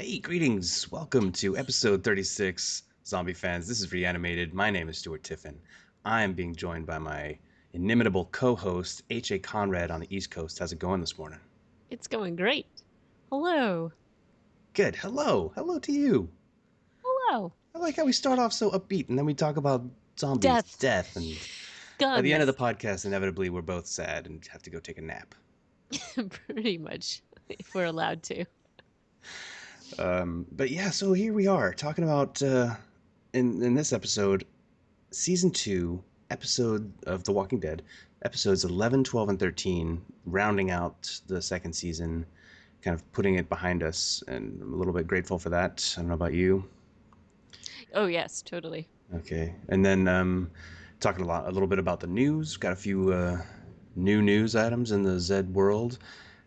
Hey, greetings. Welcome to episode 36, Zombie fans. This is Reanimated. My name is Stuart Tiffin. I am being joined by my inimitable co-host, H.A. Conrad on the East Coast. How's it going this morning? It's going great. Hello. Good. Hello. Hello to you. Hello. I like how we start off so upbeat and then we talk about zombies, Death. death, and by the end of the Guns. podcast, inevitably, we're both sad and have to go take a nap. Pretty much, if we're allowed to. But yeah, so here we are talking about, in this episode, season 2 episode of The Walking Dead, episodes 11, 12, and 13, rounding out the second season, kind of putting it behind us, and I'm a little bit grateful for that. I don't know about you. Oh, yes, totally. Okay, and then talking a little bit about the news. Got a few new news items in the Z world,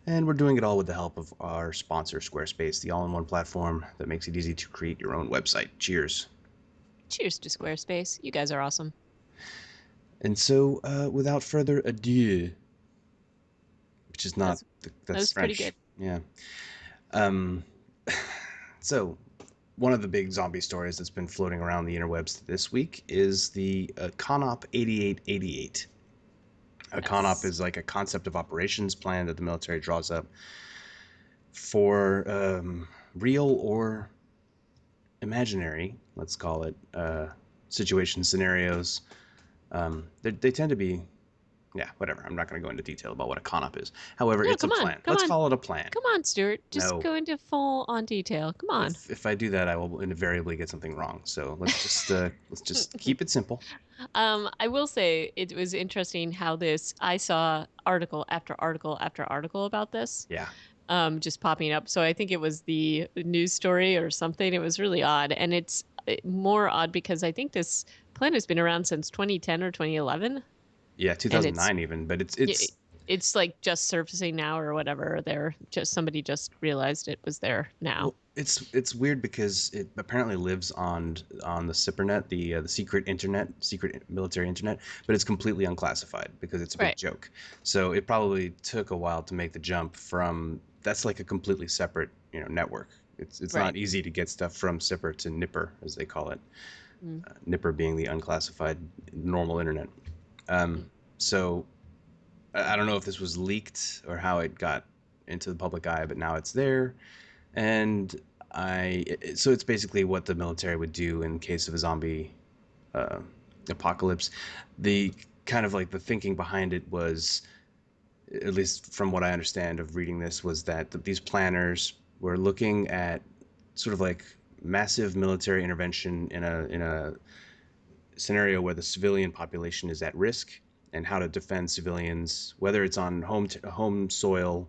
and we're doing it all with the help of our sponsor, Squarespace, the all-in-one platform that makes it easy to create your own website. Cheers. Cheers to Squarespace. You guys are awesome. And so, without further ado, which is not That's that that's was pretty good. French. Yeah. Um, so one of the big zombie stories that's been floating around the interwebs this week is the CONOP 8888. A CONOP Yes. is like a concept of operations plan that the military draws up for real or imaginary, let's call it, situation scenarios. They tend to be, yeah, whatever. I'm not going to go into detail about what a CONOP is. However, No, it's a come on. plan. Come Let's on. call it a plan. Come on, Stuart. Just No, go into full on detail. Come on. if I do that, I will invariably get something wrong. So let's just keep it simple. I will say it was interesting how this I saw article after article after article about this. Yeah, Just popping up. So I think it was the news story or something. It was really odd. And it's more odd because I think this plan has been around since 2010 or 2011. yeah, And it's 2009 even, but it- it's like just surfacing now or whatever. They're just somebody just realized it was there now. well, it's weird because it apparently lives on the SIPRNet, the secret internet, secret military internet, but it's completely unclassified because it's a big Right. joke. So it probably took a while to make the jump from that's like a completely separate network. It's not Right. easy to get stuff from SIPR to NIPR as they call it. Mm. NIPR being the unclassified normal internet. So I don't know if this was leaked or how it got into the public eye, but now it's there. And so it's basically what the military would do in case of a zombie uh, apocalypse. The kind of like the thinking behind it was, at least from what I understand of reading this, was that these planners were looking at sort of like massive military intervention in a scenario where the civilian population is at risk and how to defend civilians, whether it's on home soil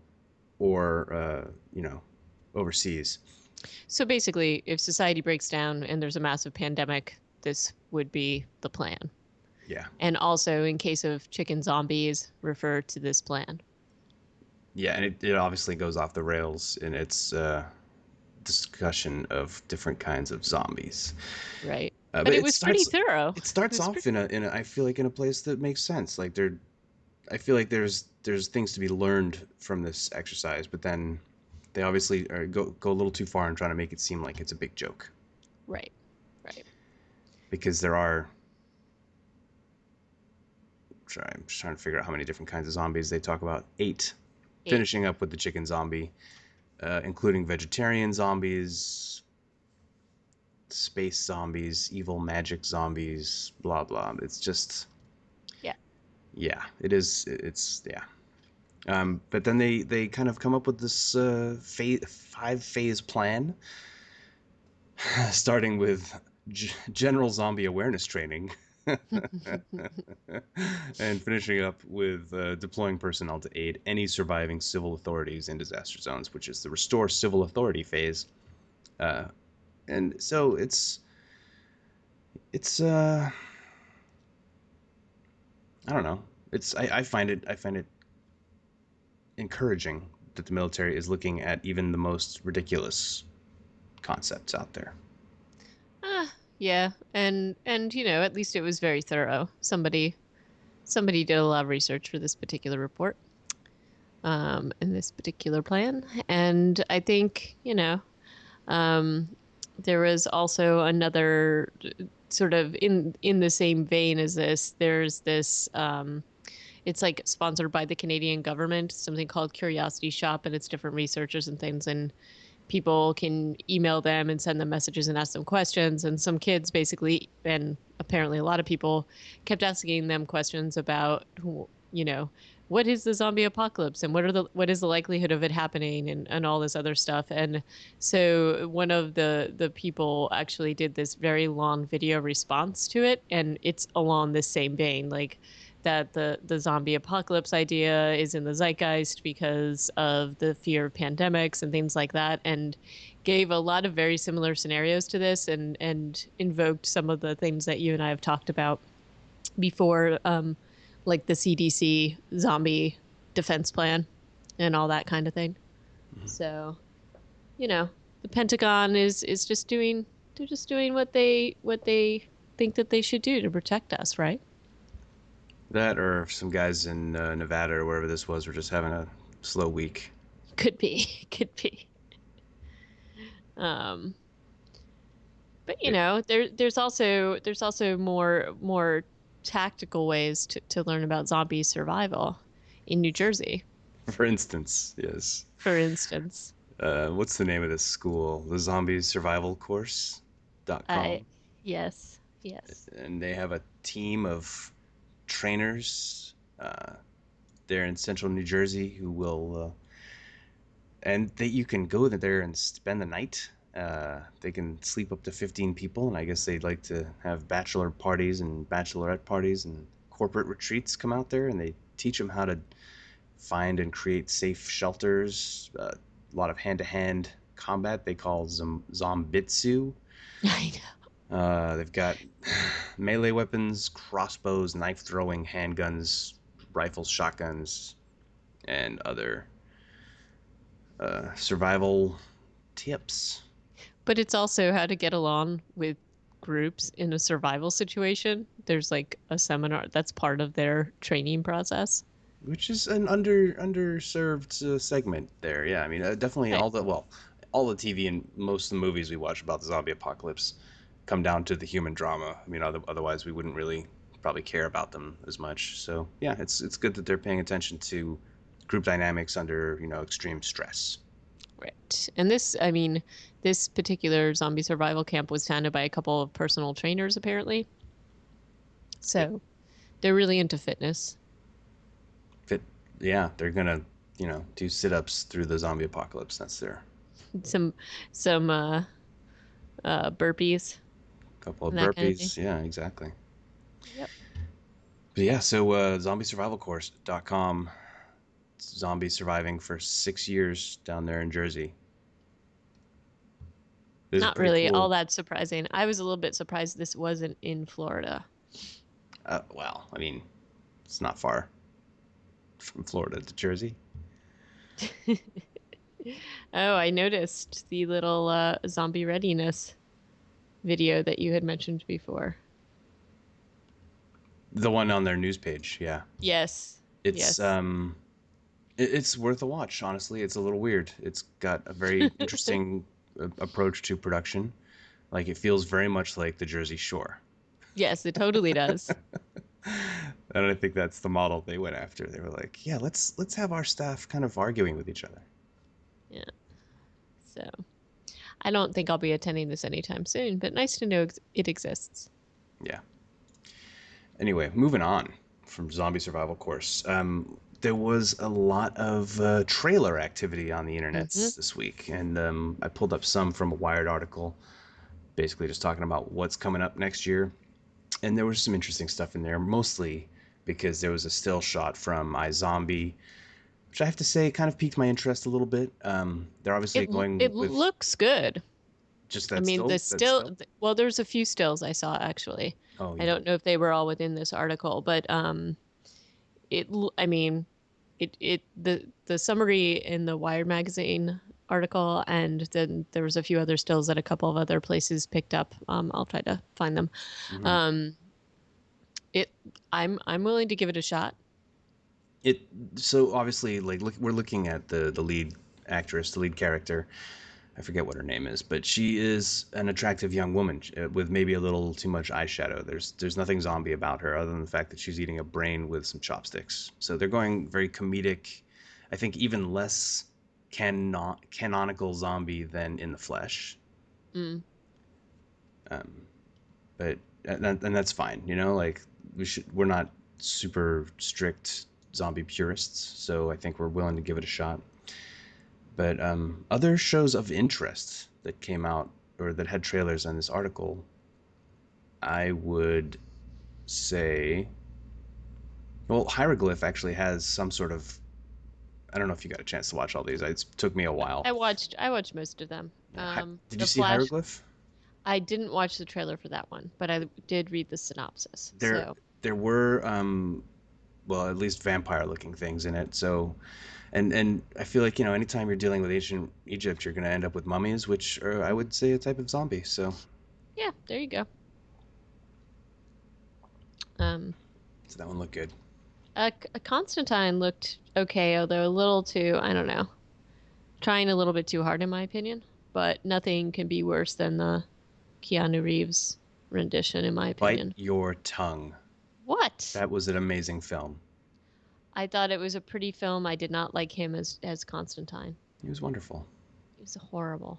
or overseas. So basically, if society breaks down and there's a massive pandemic, this would be the plan. Yeah, And also, in case of chicken zombies, refer to this plan. yeah, and it obviously goes off the rails in its discussion of different kinds of zombies. Right. But But it was pretty thorough. it It starts was off pretty. in a I feel like in a place that makes sense. Like I feel like there's things to be learned from this exercise, but then they obviously go a little too far in trying to make it seem like it's a big joke Right. Right. because there are. I'm just trying to figure out how many different kinds of zombies they talk about. 8, 8. finishing up with the chicken zombie, including vegetarian zombies, space zombies, evil magic zombies, blah blah. It's just, Yeah. yeah, it is. It's yeah. But then they kind of come up with this 5-phase plan, starting with general zombie awareness training, and finishing up with deploying personnel to aid any surviving civil authorities in disaster zones, which is the restore civil authority phase. Uh, and so it's I don't know. I find it encouraging that the military is looking at even the most ridiculous concepts out there. Yeah. And at least it was very thorough. Somebody did a lot of research for this particular report, in this particular plan. And I think, Um, there was also another sort of in the same vein as this. There's this. It's like sponsored by the Canadian government, something called Curiosity Shop, and it's different researchers and things. And people can email them and send them messages and ask them questions. And some kids basically, and apparently a lot of people, kept asking them questions about, you know, what is the zombie apocalypse and what is the likelihood of it happening and all this other stuff. And so one of the people actually did this very long video response to it, and it's along this same vein, like that the zombie apocalypse idea is in the zeitgeist because of the fear of pandemics and things like that, and gave a lot of very similar scenarios to this, and invoked some of the things that you and I have talked about before, like the CDC zombie defense plan and all that kind of thing. Mhm. So, you know, the Pentagon is just doing, they're just doing what they think that they should do to protect us, right? That or some guys in Nevada or wherever this was were just having a slow week. Could be, could be. Um, but It, there's also more tactical ways to learn about zombie survival in New Jersey, for instance, yes. for instance. What's the name of this school? The Zombies Survival I Course.com. Yes, yes. And they have a team of trainers there in central New Jersey who will, and that you can go there and spend the night. They can sleep up to 15 people, and I guess they'd like to have bachelor parties and bachelorette parties and corporate retreats come out there, and they teach them how to find and create safe shelters. A lot of hand-to-hand combat. They call zombitsu. I know. They've got melee weapons, crossbows, knife throwing, handguns, rifles, shotguns, and other survival tips. But it's also how to get along with groups in a survival situation. There's like a seminar that's part of their training process. Which is an underserved segment there. Yeah, I mean, definitely Right. all the TV and most of the movies we watch about the zombie apocalypse come down to the human drama. I mean, otherwise we wouldn't really probably care about them as much. So yeah, it's good that they're paying attention to group dynamics under extreme stress. Right. And this, I mean, this particular zombie survival camp was founded by a couple of personal trainers, apparently. It So they're really into fitness. fit. Yeah, they're gonna do sit-ups through the zombie apocalypse. That's their Some some burpees couple of and that kind of thing. burpees. Yeah, exactly. Yep. But yeah, so zombiesurvivalcourse.com. Zombies surviving for 6 years down there in Jersey. It was a Not pretty really all cool. that surprising. I was a little bit surprised this wasn't in Florida. Well, I mean, it's not far from Florida to Jersey. Oh, I noticed the little zombie readiness video that you had mentioned before. The one on their news page, yeah. Yes. It's Yes. it's worth a watch. Honestly, it's a little weird. It's got a very interesting approach to production. Like it feels very much like the Jersey Shore. Yes, it totally does. And I think that's the model they went after. They were like, yeah, let's have our staff kind of arguing with each other. Yeah. So I don't think I'll be attending this anytime soon, but nice to know it exists. Yeah. Anyway, moving on from Zombie Survival Course. There was a lot of trailer activity on the Hmm. internets this week, and I pulled up some from a Wired article, basically just talking about what's coming up next year. And there was some interesting stuff in there, mostly because there was a still shot from iZombie, which I have to say kind of piqued my interest a little bit. They're obviously It going with looks good. just I that mean, still, that still. well, there's a few stills I saw actually. Oh I yeah. don't know if they were all within this article, but I mean, the summary in the Wired magazine article, and then there was a few other stills that a couple of other places picked up. I'll try to find them. Hmm. Um, it I'm willing to give it a shot. It so obviously like we're looking at the lead actress, the lead character. I forget what her name is, but she is an attractive young woman with maybe a little too much eyeshadow. There's nothing zombie about her other than the fact that she's eating a brain with some chopsticks. So they're going very comedic. I think even less canonical zombie than in the flesh. Mm. Um, but and that's fine, you know. Like we're not super strict zombie purists, so I think we're willing to give it a shot. But other shows of interest that came out or that had trailers on this article, I would say, well, Hieroglyph actually has some sort of. I don't know if you got a chance to watch all these. It took me a while. I watched most of them. Yeah, did you The see Flash, Hieroglyph? I didn't watch the trailer for that one, but I did read the synopsis. There, So there were well, at least vampire-looking things in it. So, and I feel like anytime you're dealing with ancient Egypt, you're going to end up with mummies, which are, I would say, a type of zombie. So, yeah, there you go. Um, so that one looked good. a Constantine looked okay, although a little too, I don't know, trying a little bit too hard in my opinion. But nothing can be worse than the Keanu Reeves rendition, in my Bite opinion. your tongue. What? That was an amazing film. I thought it was a pretty film. I did not like him as Constantine. He was wonderful. He was horrible.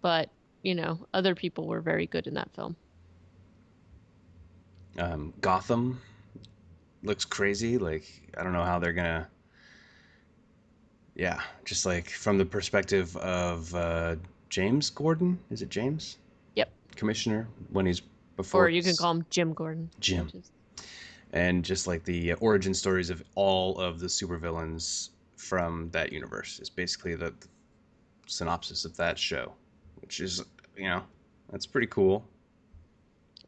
But, other people were very good in that film. Gotham looks crazy. Like I don't know how they're gonna. Yeah, just like from the perspective of James Gordon. Is it James? Yep. Commissioner when he's Or before you can he's call him Jim Gordon, Jim, which is and just like the origin stories of all of the supervillains from that universe is basically the synopsis of that show, which is that's pretty cool.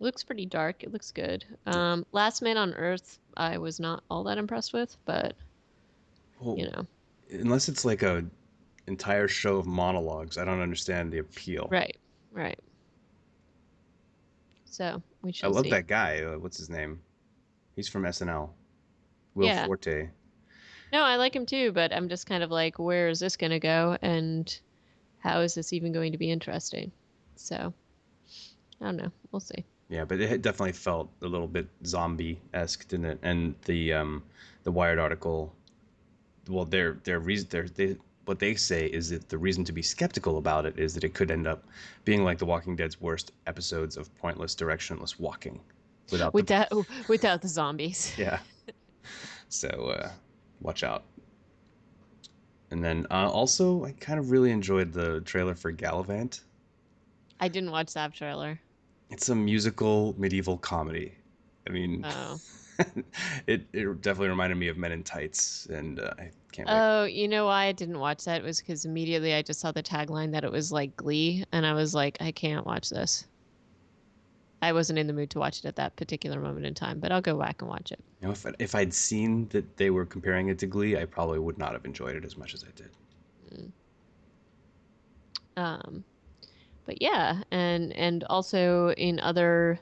looks pretty dark. It looks good. Last Man on Earth, I was not all that impressed with, but Well, you know, unless it's like a entire show of monologues, I don't understand the appeal. right, right. So we I shall love see. that guy. What's his name? He's from SNL. Will Yeah, Forte. no, I like him too, but I'm just kind of like, where is this going to go, and how is this even going to be interesting? So I don't know. We'll see. Yeah, but it definitely felt a little bit zombie-esque, didn't it? And the Wired article, well, their reason they what they say is that the reason to be skeptical about it is that it could end up being like The Walking Dead's worst episodes of pointless, directionless walking without the Without without the zombies. yeah. So watch out. And then also, I kind of really enjoyed the trailer for Gallivant. I didn't watch that trailer. It's a musical medieval comedy. I mean, Oh. it definitely reminded me of Men in Tights, and I can't wait. Oh, you know why I didn't watch that? It was because immediately I just saw the tagline that it was like Glee, and I was like, I can't watch this. I wasn't in the mood to watch it at that particular moment in time, but I'll go back and watch it. If I'd seen that they were comparing it to Glee, I probably would not have enjoyed it as much as I did. Mm. Um, but yeah, and also in other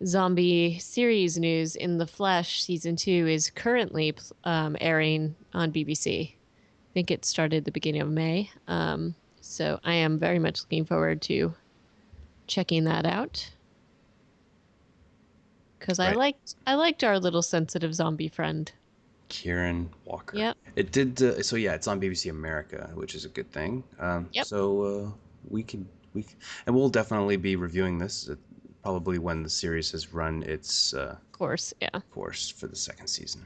zombie series news, In the Flesh season 2 is currently airing on BBC. I think it started the beginning of May. So I am very much looking forward to checking that out because I Right, liked our little sensitive zombie friend. Kieran Walker. Yep. It did. So yeah, it's on BBC America, which is a good thing. Yep. So we can and we'll definitely be reviewing this probably when the series has run its Of course. Yeah. course for the second season.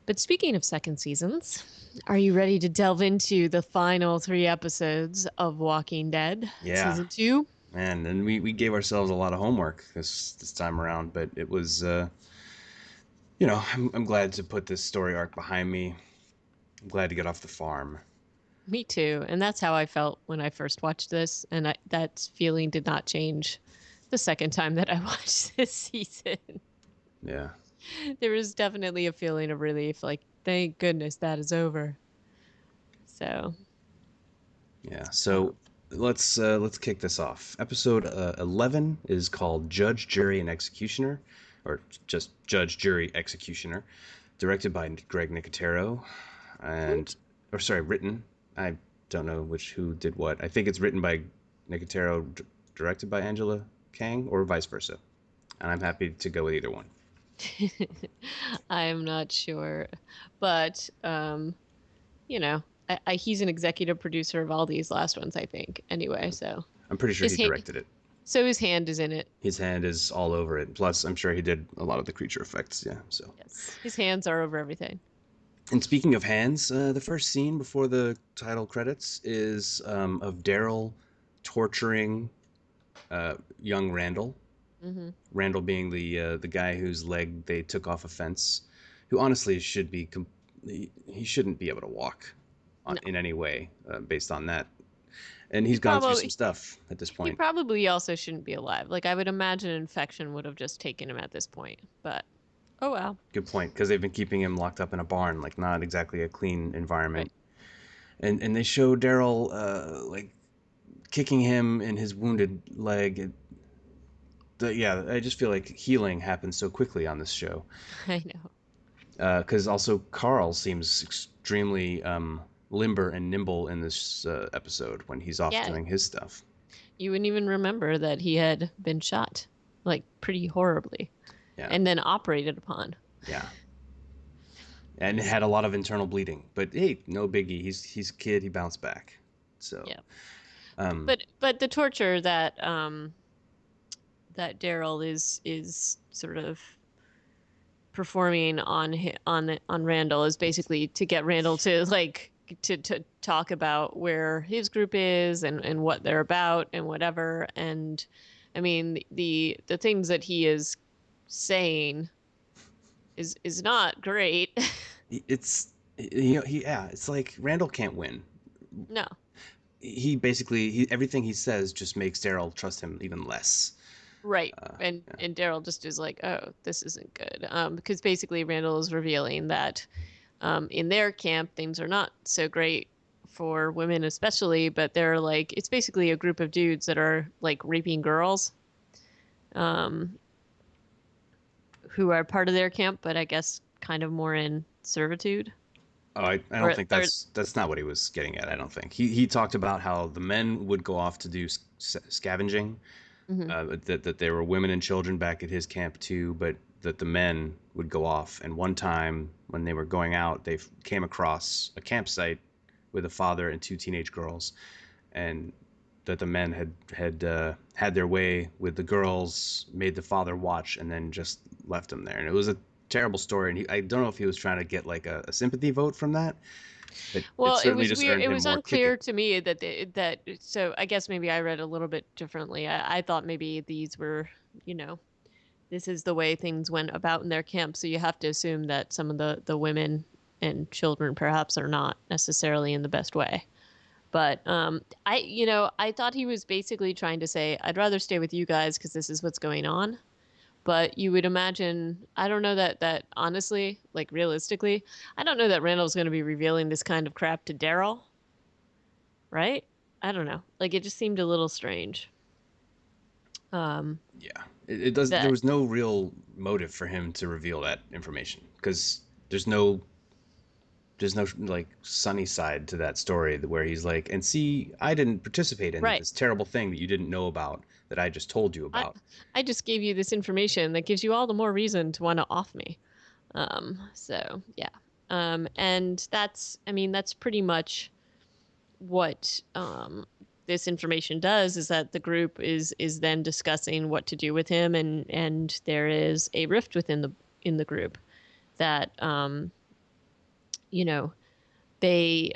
But speaking of second seasons, are you ready to delve into the final 3 episodes of Walking Dead Yeah, season 2? man, and we gave ourselves a lot of homework this time around, but it was I'm glad to put this story arc behind me. I'm glad to get off the farm. Me too. And that's how I felt when I first watched this. And that feeling did not change the second time that I watched this season. Yeah, There was definitely a feeling of relief, like, thank goodness that is over. So, yeah. um, So let's kick this off. Episode 11 is called Judge, Jury, and Executioner, or just Judge, Jury, Executioner, directed by Greg Nicotero, hmm, and or sorry, written. I don't know who did what. I think it's written by Nicotero, directed by Angela Kang, or vice versa. And I'm happy to go with either one. I'm not sure, but you know, he's an executive producer of all these last ones, I think. Anyway, so I'm pretty sure his he hand, directed it. his hand is in it. His hand is all over it. Plus, I'm sure he did a lot of the creature effects. Yeah. So, Yes, his hands are over everything. and speaking of hands, the first scene before the title credits is of Daryl torturing young Randall. Hmm. Randall being the guy whose leg they took off a fence, who honestly should be he shouldn't be able to walk No, in any way based on that. And he he's gone through some probably stuff at this he point. probably also shouldn't be alive. Like I would imagine infection would have just taken him at this point. But oh well. Good point, because they've been keeping him locked up in a barn, like not exactly a clean Right. environment. And they show Daryl like kicking him in his wounded leg. Yeah, I just feel like healing happens so quickly on this show. I know. Because also Carl seems extremely limber and nimble in this episode when he's off Yeah, doing his stuff. you wouldn't even remember that he had been shot, like pretty horribly, Yeah, and then operated upon. yeah, and Is had a lot of internal bleeding. But hey, no biggie. He's a kid. He bounced back. So, yeah. um, But the torture that that Daryl is sort of performing on on Randall is basically to get Randall to like to talk about where his group is and what they're about and whatever. And I mean the things that he is saying is not great. it's yeah, it's like Randall can't win. No. He basically everything he says just makes Daryl trust him even less. Right. Yeah. And Daryl just is like, oh, this isn't good. Because basically Randall is revealing that in their camp things are not so great for women especially, but they're like it's basically a group of dudes that are like raping girls, um, who are part of their camp, but I guess kind of more in servitude. Oh, I don't Or think or that's not what he was getting at. I don't think he talked about how the men would go off to do scavenging. mhm. That there were women and children back at his camp too, but that the men would go off. And one time when they were going out, they came across a campsite with a father and two teenage girls, and that the men had their way with the girls, made the father watch, and then just left him there. And it was a terrible story. And I don't know if he was trying to get like a sympathy vote from that, but it Well, it certainly was just weird. earned It him was more kicking. unclear to me that that so I guess maybe I read a little bit differently. I thought maybe these were, you know, this is the way things went about in their camp. So you have to assume that some of the women and children perhaps are not necessarily in the best way. But I thought he was basically trying to say, I'd rather stay with you guys because this is what's going on. But you would imagine, I don't know that honestly, like realistically, I don't know that Randall's going to be revealing this kind of crap to Daryl, right? I don't know. Like it just seemed a little strange. Um, Yeah, it does. There that was no real motive for him to reveal that information because there's no there's no like sunny side to that story where he's like, and see, I didn't participate in right. this terrible thing that you didn't know about that I just told you I about. I just gave you this information that gives you all the more reason to want to off me. So yeah. And that's I mean that's pretty much what this information does is that the group is then discussing what to do with him and there is a rift within the group that you know they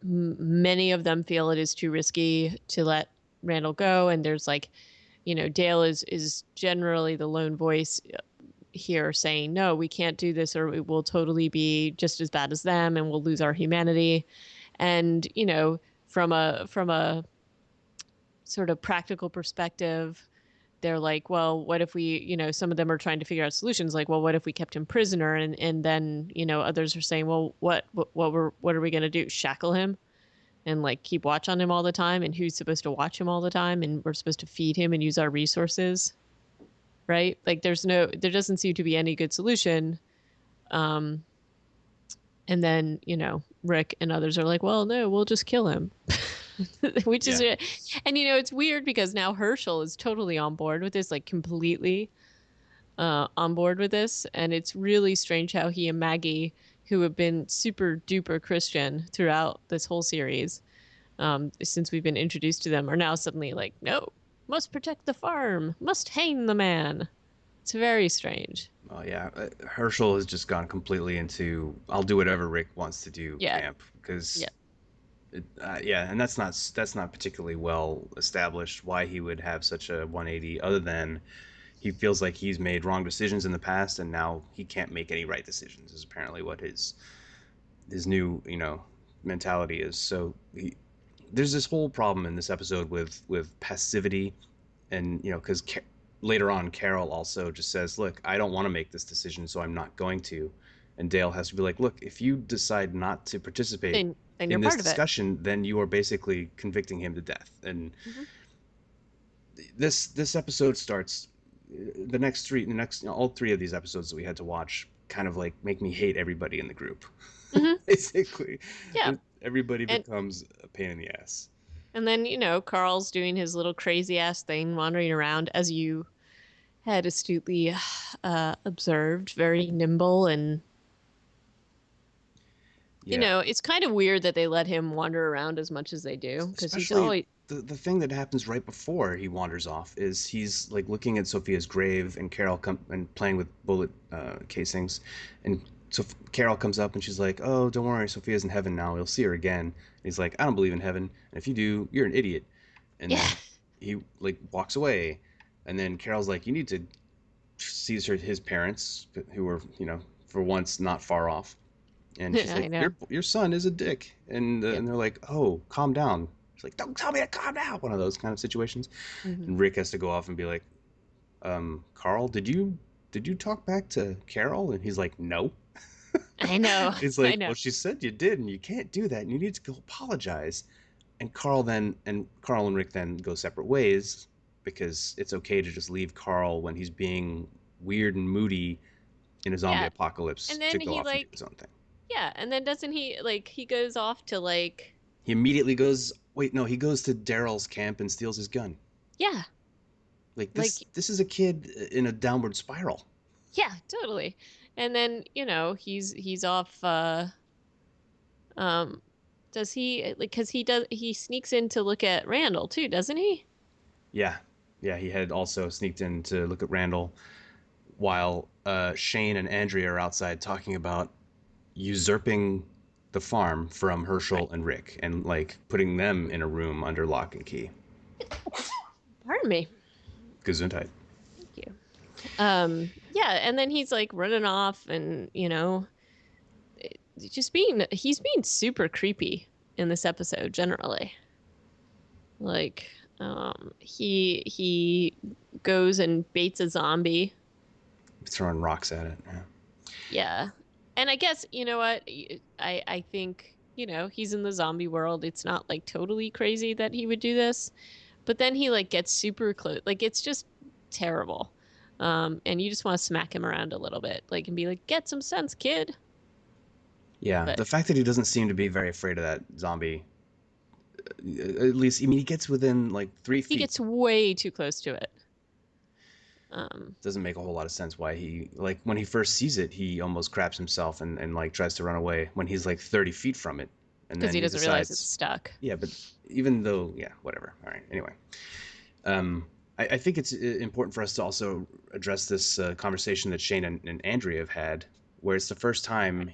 many of them feel it is too risky to let Randall go and there's like Dale is generally the lone voice here saying no we can't do this or it will totally be just as bad as them and we'll lose our humanity and from a sort of practical perspective they're like well what if we some of them are trying to figure out solutions like well what if we kept him prisoner and then others are saying well what are we going to do shackle him and like keep watch on him all the time and who's supposed to watch him all the time and we're supposed to feed him and use our resources right like there doesn't seem to be any good solution um and then Rick and others are like, well, no, we'll just kill him. Which is, Yeah. and it's weird because now Herschel is totally on board with this, like completely on board with this. And it's really strange how he and Maggie, who have been super duper Christian throughout this whole series, since we've been introduced to them, are now suddenly like, no, must protect the farm, must hang the man. It's very strange. Oh yeah, Herschel has just gone completely into I'll do whatever Rick wants to do Yeah, camp yeah. because yeah, and that's not particularly well established why he would have such a 180 other than he feels like he's made wrong decisions in the past and now he can't make any right decisions is apparently what his new mentality is. So there's this whole problem in this episode with passivity and because later on Carol also just says, look, I don't want to make this decision, so I'm not going to. And Dale has to be like, look, if you decide not to participate Then you're in this part of it. discussion, then you are basically convicting him to death. And Hmm. this episode starts all three of these episodes that we had to watch kind of like make me hate everybody in the group. Hmm. Basically, Yeah. everybody And becomes a pain in the ass. then, Carl's doing his little crazy ass thing, wandering around, as you had astutely observed, very nimble. And, Yeah, it's kind of weird that they let him wander around as much as they do, because he's especially always, the thing that happens right before he wanders off is he's like looking at Sophia's grave and Carol come and playing with bullet casings, and so Carol comes up and she's like, "Oh, don't worry, Sophia's in heaven now. You'll see her again." And he's like, "I don't believe in heaven, and if you do, you're an idiot." And yeah. then he like walks away, and then Carol's like, "You need to see his parents, who were for once not far off." And she's I like, know. "Your son is a dick," Yep. and they're like, "Oh, calm down." She's like, "Don't tell me to calm down." One of those kind of situations. Hmm. And Rick has to go off and be like, Carl, did you talk back to Carol?" And he's like, "No." I know. He's I like, know. "Well, she said you did, and you can't do that, and you need to go apologize." And Carl and Rick then go separate ways because it's okay to just leave Carl when he's being weird and moody in a zombie Yeah. apocalypse And to then go he off and do like, his own thing. yeah. And then doesn't he like, he goes off to like, He immediately goes. Wait, no, he goes to Daryl's camp and steals his gun. yeah, Like this, like, this is a kid in a downward spiral. yeah, totally. And then, he's off, um, does he like, because he sneaks in to look at Randall too, doesn't he? Yeah, yeah. He had also sneaked in to look at Randall while Shane and Andrea are outside talking about usurping the farm from Herschel Right. and Rick and like putting them in a room under lock and key. Pardon me. Gesundheit. Thank you. Yeah, and then he's like running off, and he's being super creepy in this episode generally. Like, he goes and baits a zombie. Throwing rocks at it. Yeah. Yeah. And I guess, you know what? I think, he's in the zombie world. It's not like totally crazy that he would do this. But then he like gets super close. Like, it's just terrible. And you just want to smack him around a little bit, like, and be like, "Get some sense, kid." Yeah, But the fact that he doesn't seem to be very afraid of that zombie, at least, I mean, he gets within like three he feet. gets way too close to it. Um, Doesn't make a whole lot of sense why he like when he first sees it he almost craps himself and like tries to run away when he's like 30 feet from it and because then he he doesn't realize it's decides stuck. yeah but even though yeah whatever all right anyway um I think it's important for us to also address this conversation that Shane and Andrea have had where it's the first time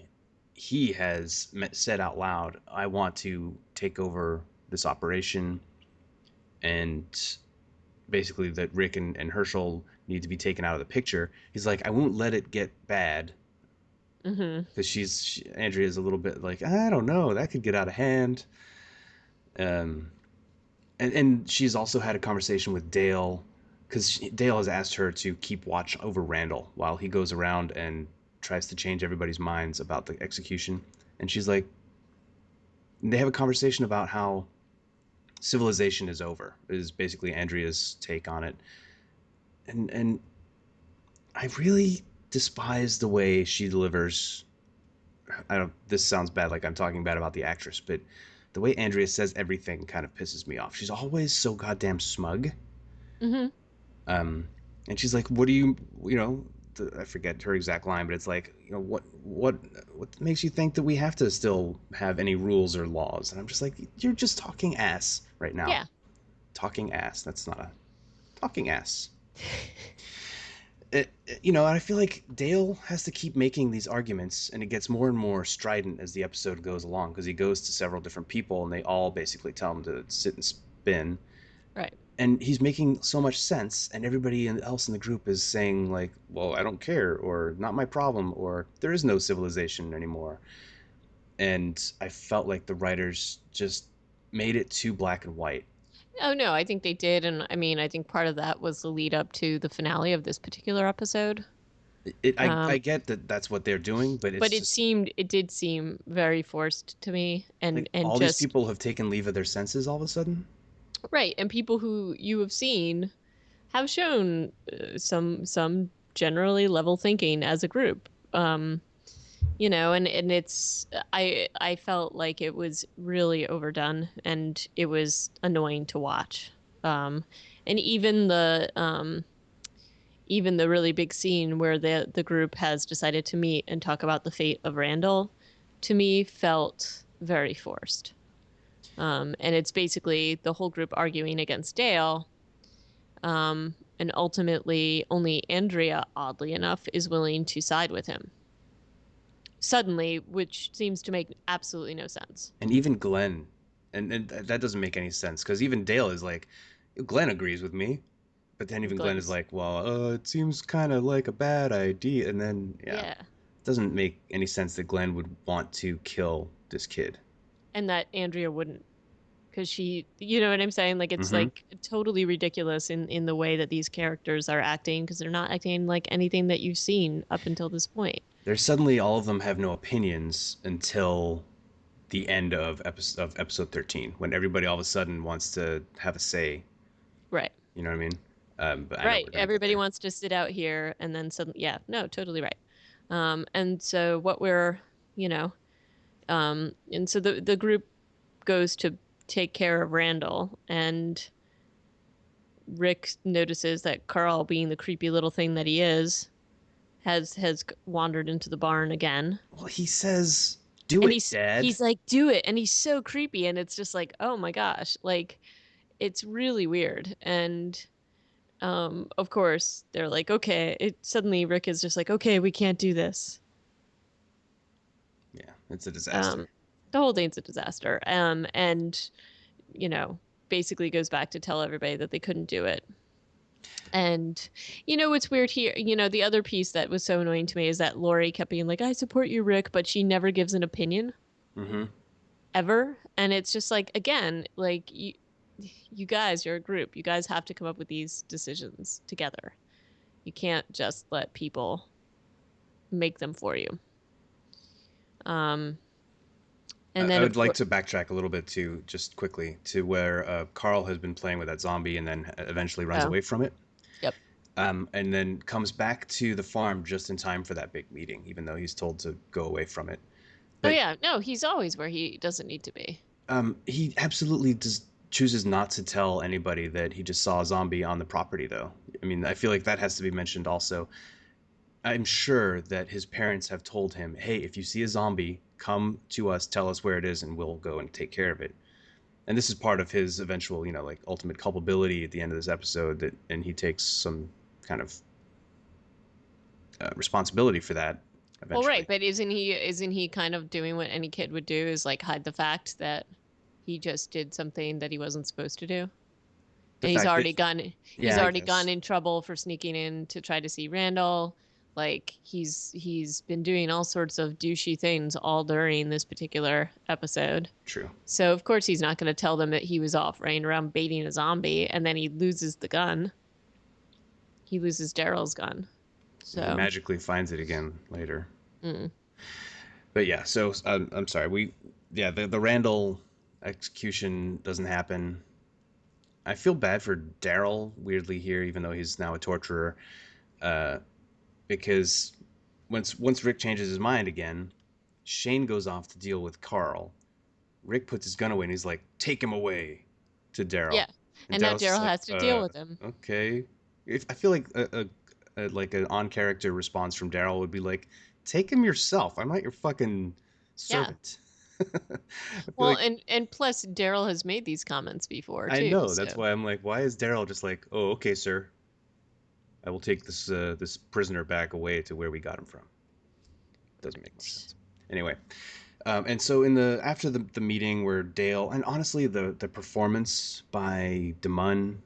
he has said out loud I want to take over this operation and basically that Rick and Herschel need to be taken out of the picture. He's like, I won't let it get bad Hmm. because Andrea's a little bit like, I don't know, that could get out of hand. Um, and she's also had a conversation with Dale because Dale has asked her to keep watch over Randall while he goes around and tries to change everybody's minds about the execution. And she's like, they have a conversation about how civilization is over. Is basically Andrea's take on it. And I really despise the way she delivers I don't. This sounds bad, like I'm talking bad about the actress, but the way Andrea says everything kind of pisses me off. She's always so goddamn smug. Hmm. Um, and she's like, "What do you know?" I forget her exact line, but it's like, what makes you think that we have to still have any rules or laws? And I'm just like, you're just talking ass right now. Yeah. Talking ass. That's not a talking ass. And I feel like Dale has to keep making these arguments, and it gets more and more strident as the episode goes along because he goes to several different people, and they all basically tell him to sit and spin. Right. And he's making so much sense, and everybody else in the group is saying like, "Well, I don't care," or "Not my problem," or "There is no civilization anymore." And I felt like the writers just made it too black and white. Oh no, I think they did, and I mean, I think part of that was the lead up to the finale of this particular episode. I Um, get that that's what they're doing, but but it's just it did seem very forced to me, like and all these just people have taken leave of their senses all of a sudden. right, and people who you have seen have shown some generally level thinking as a group. And it's I felt like it was really overdone and it was annoying to watch. Um, and even the really big scene where the group has decided to meet and talk about the fate of Randall, to me felt very forced. And it's basically the whole group arguing against Dale. And ultimately, only Andrea, oddly enough, is willing to side with him suddenly, which seems to make absolutely no sense. And even Glenn, and that doesn't make any sense because even Dale is like, Glenn agrees with me, but then even Glenn is Glenn's, like, well, it seems kind of like a bad idea, and then yeah, yeah. it doesn't make any sense that Glenn would want to kill this kid. And that Andrea wouldn't, because you know what I'm saying? Like, it's Mm-hmm. like totally ridiculous in the way that these characters are acting because they're not acting like anything that you've seen up until this point. There's suddenly all of them have no opinions until the end of episode 13 when everybody all of a sudden wants to have a say. Right. You know what I mean? But I know Right. we're gonna get Everybody there. wants to sit out here and then suddenly, yeah, no, totally right. And so what we're, you know, and so the group goes to take care of Randall, and Rick notices that Carl, being the creepy little thing that he is, has wandered into the barn again. Well, he says, "Do And it, Dad." he's like, "Do it." And he's so creepy, and it's just like, "Oh my gosh." Like, it's really weird. And of course, they're like, "Okay." It suddenly Rick is just like, "Okay, we can't do this." Yeah, it's a disaster. Um the whole thing's a disaster. And you know, basically goes back to tell everybody that they couldn't do it. And what's weird here, the other piece that was so annoying to me is that Lori kept being like, "I support you, Rick," but she never gives an opinion Mm-hmm. ever. And it's just like, again, like you guys, you're a group. You guys have to come up with these decisions together. You can't just let people make them for you. Um and I then of would like course, to backtrack a little bit to just quickly to where Carl has been playing with that zombie and then eventually runs oh, away from it. yep. And then comes back to the farm just in time for that big meeting, even though he's told to go away from it. Oh But yeah, no, he's always where he doesn't need to be. he absolutely just chooses not to tell anybody that he just saw a zombie on the property, though. I mean, I feel like that has to be mentioned also. I'm sure that his parents have told him, hey, if you see a zombie, come to us, tell us where it is, and we'll go and take care of it. And this is part of his eventual, like ultimate culpability at the end of this episode, that and he takes some kind of responsibility for that Well, right, eventually. but isn't he kind of doing what any kid would do, is like hide the fact that he just did something that he wasn't supposed to do? The And he's fact that, already gone he's yeah, I already gone guess, in trouble for sneaking in to try to see Randall. Like, he's been doing all sorts of douchey things all during this particular episode. true. So of course he's not going to tell them that he was off running around baiting a zombie, and then he loses the gun. He loses Daryl's gun. And he So, magically finds it again later. mm. But yeah, so I'm sorry. Yeah, the Randall execution doesn't happen. I feel bad for Daryl weirdly here, even though he's now a torturer, uh, because once Rick changes his mind again, Shane goes off to deal with Carl. Rick puts his gun away and he's like, "Take him away," to Daryl. Yeah. And And now Daryl's just Daryl like, has to deal with him. okay. I feel like like an on character response from Daryl would be like, "Take him yourself. I'm not your fucking Yeah. servant." I feel Well, like and plus Daryl has made these comments before I too. know. That's So why I'm like, why is Daryl just like, "Oh, okay, sir. I will take this prisoner back away to where we got him from." Doesn't make much right. sense. Anyway, and so in the after the meeting where Dale, and honestly the performance by DeMunn,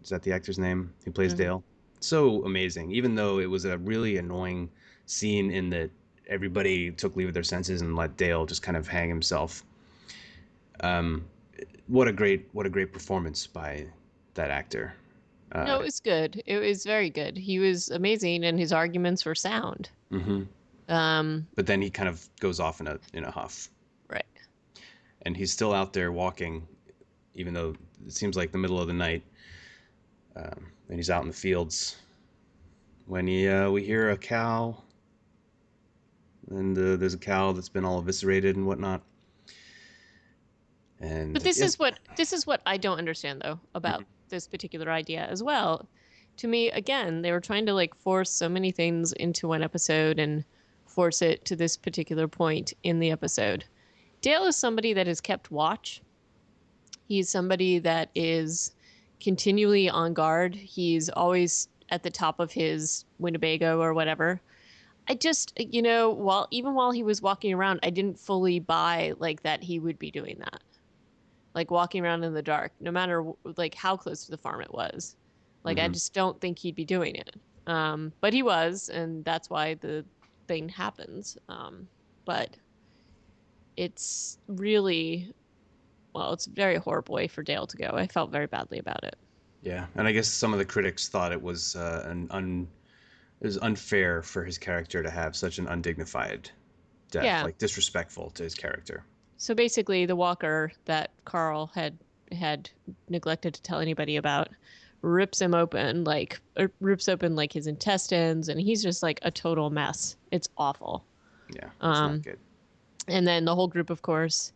is that the actor's name who plays Hmm. Dale? So amazing. Even though it was a really annoying scene in that everybody took leave of their senses and let Dale just kind of hang himself. Um, what a great performance by that actor. No, Uh, it was good. It was very good. He was amazing, and his arguments were sound. hmm Um, But then he kind of goes off in a huff, right. and he's still out there walking, even though it seems like the middle of the night. And he's out in the fields when we hear a cow, and there's a cow that's been all eviscerated and whatnot. But And this is what I don't understand though about this particular idea as well. To me, again, they were trying to like force so many things into one episode and force it to this particular point in the episode. Dale is somebody that has kept watch. He's somebody that is continually on guard. He's always at the top of his Winnebago or whatever. I just, while he was walking around, I didn't fully buy like that he would be doing that, like walking around in the dark, no matter like how close to the farm it was. Like I mm-hmm. just don't think he'd be doing it. But he was, and that's why the thing happens. But it's really, well, it's a very horrible way for Dale to go. I felt very badly about it. Yeah, and I guess some of the critics thought it was it was unfair for his character to have such an undignified death, Yeah. like disrespectful to his character. So basically, the walker that Carl had neglected to tell anybody about rips him open, like rips open like his intestines, and he's just like a total mess. It's awful. Yeah, it's not Um, good. and then the whole group, of course,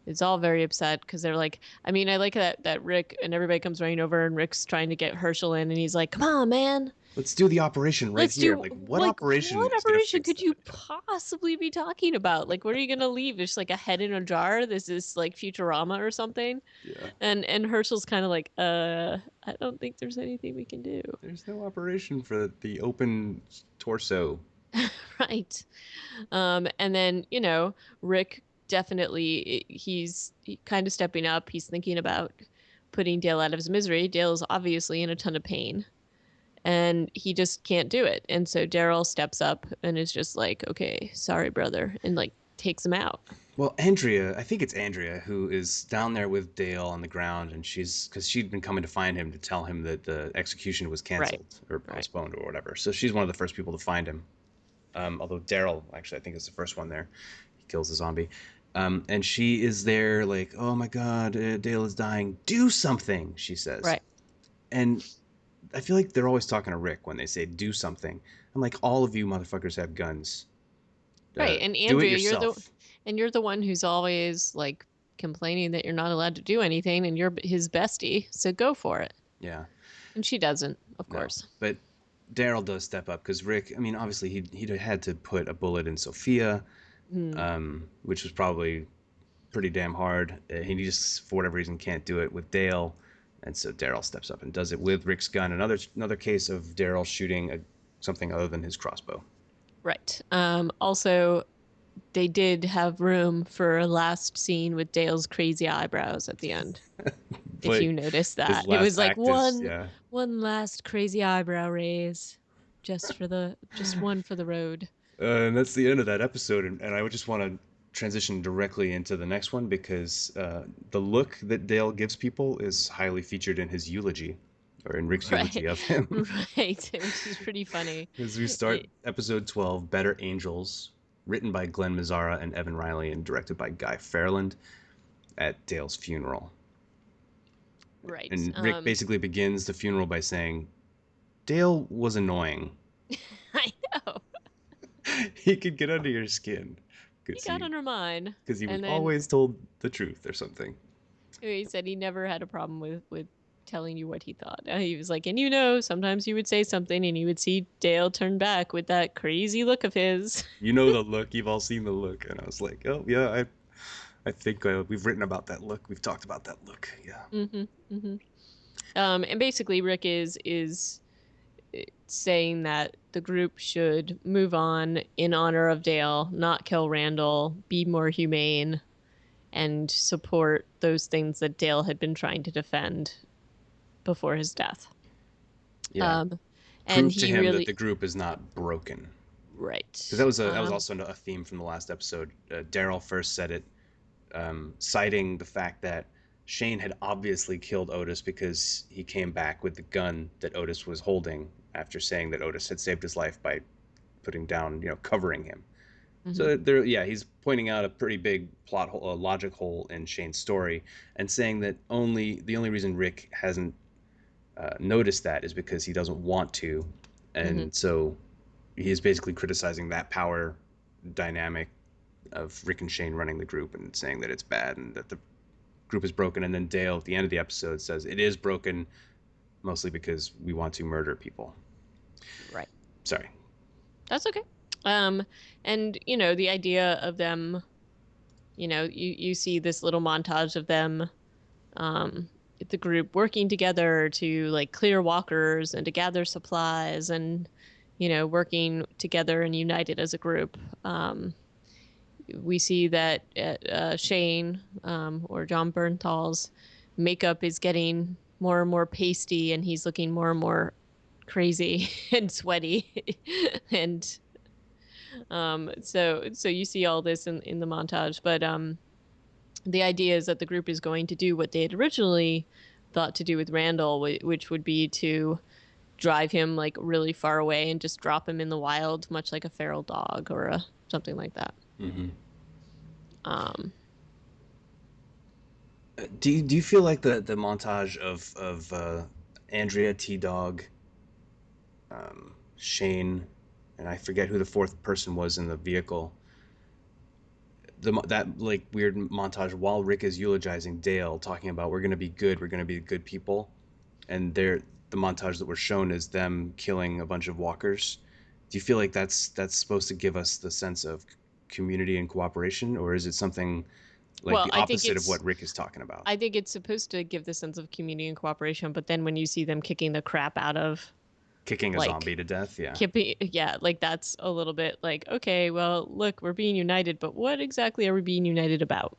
is all very upset because they're like, I mean, I like that Rick and everybody comes running over, and Rick's trying to get Herschel in, and he's like, "Come on, man, Let's do the operation right let's here. do Like, what like operation what is gonna operation fix could that? you Yeah. possibly be talking about? Like, what are you gonna leave? There's like a head in a jar. This is like Futurama or something." Yeah. And Herschel's kind of like, I don't think there's anything we can do. There's no operation for the open torso. Right. And then, Rick definitely he kind of stepping up. He's thinking about putting Dale out of his misery. Dale's obviously in a ton of pain and he just can't do it. And so Daryl steps up and is just like, okay, sorry, brother, and like takes him out. Well, Andrea, I think it's Andrea who is down there with Dale on the ground, and because she'd been coming to find him to tell him that the execution was Right. canceled or Right. postponed or whatever. So she's one of the first people to find him. Although Daryl, actually, I think is the first one there. He kills the zombie. And she is there, like, oh my God, Dale is dying. Do something, she says. Right. And I feel like they're always talking to Rick when they say do something. I'm like, all of you motherfuckers have guns. Right. And Do it Andrea, yourself. you're the one who's always like complaining that you're not allowed to do anything and you're his bestie. So go for it. Yeah, And she doesn't, of no. course. But Daryl does step up because Rick, I mean, obviously he'd had to put a bullet in Sophia, Hmm. which was probably pretty damn hard. He just, for whatever reason, can't do it with Dale. And so Daryl steps up and does it with Rick's gun. Another case of Daryl shooting something other than his crossbow. Right. Also, they did have room for a last scene with Dale's crazy eyebrows at the end. If But you noticed his that, it last was like act is, one yeah. one last crazy eyebrow raise, just one for the road. And that's the end of that episode. And I would just want to transition directly into the next one because the look that Dale gives people is highly featured in his eulogy, or in Rick's eulogy Right. of him. Right. Which is pretty funny. As we start episode 12, Better Angels, written by Glenn Mazzara and Evan Riley and directed by Guy Fairland, at Dale's funeral. Right. And Rick basically begins the funeral by saying, Dale was annoying. I know. He could get under your skin he got under mine. Because he was And then always told the truth or something. he said he never had a problem with telling you what he thought. He was like, and you know, sometimes you would say something and you would see Dale turn back with that crazy look of his. You know the look. You've all seen the look. And I was like, oh yeah, I think we've written about that look. We've talked about that look. Yeah. hmm hmm and basically, Rick is saying that the group should move on in honor of Dale, not kill Randall, be more humane, and support those things that Dale had been trying to defend before his death. Yeah. Um, and Prove to he him that really, the group is not broken. Because right. that was also a theme from the last episode. Daryl first said it, citing the fact that Shane had obviously killed Otis because he came back with the gun that Otis was holding after saying that Otis had saved his life by putting down, covering him. hmm So there, yeah, he's pointing out a pretty big plot hole, a logic hole in Shane's story, and saying that the only reason Rick hasn't noticed that is because he doesn't want to, hmm and so he's basically criticizing that power dynamic of Rick and Shane running the group and saying that it's bad and that the group is broken. And then Dale at the end of the episode says it is broken mostly because we want to murder people. Right. Sorry. That's okay. Um, and the idea of them, you see this little montage of them, um, the group working together to like clear walkers and to gather supplies and, working together and united as a group. We see that Shane, or John Bernthal's makeup is getting more and more pasty and he's looking more and more crazy and sweaty. And so you see all this in the montage, but the idea is that the group is going to do what they had originally thought to do with Randall, which would be to drive him like really far away and just drop him in the wild, much like a feral dog or something like that. Mm-hmm. Um, Do you feel like the montage of Andrea, T Dog, Shane, and I forget who the fourth person was in the vehicle, that like weird montage while Rick is eulogizing Dale, talking about we're gonna be good, we're gonna be good people, and the montage that we're shown is them killing a bunch of walkers. Do you feel like that's supposed to give us the sense of community and cooperation, or is it something like well, the opposite of what Rick is talking about? I think it's supposed to give the sense of community and cooperation, but then when you see them kicking the crap out of Kicking a like zombie to death, yeah. Kippy, yeah, like that's a little bit like, okay, well, look, we're being united, but what exactly are we being united about?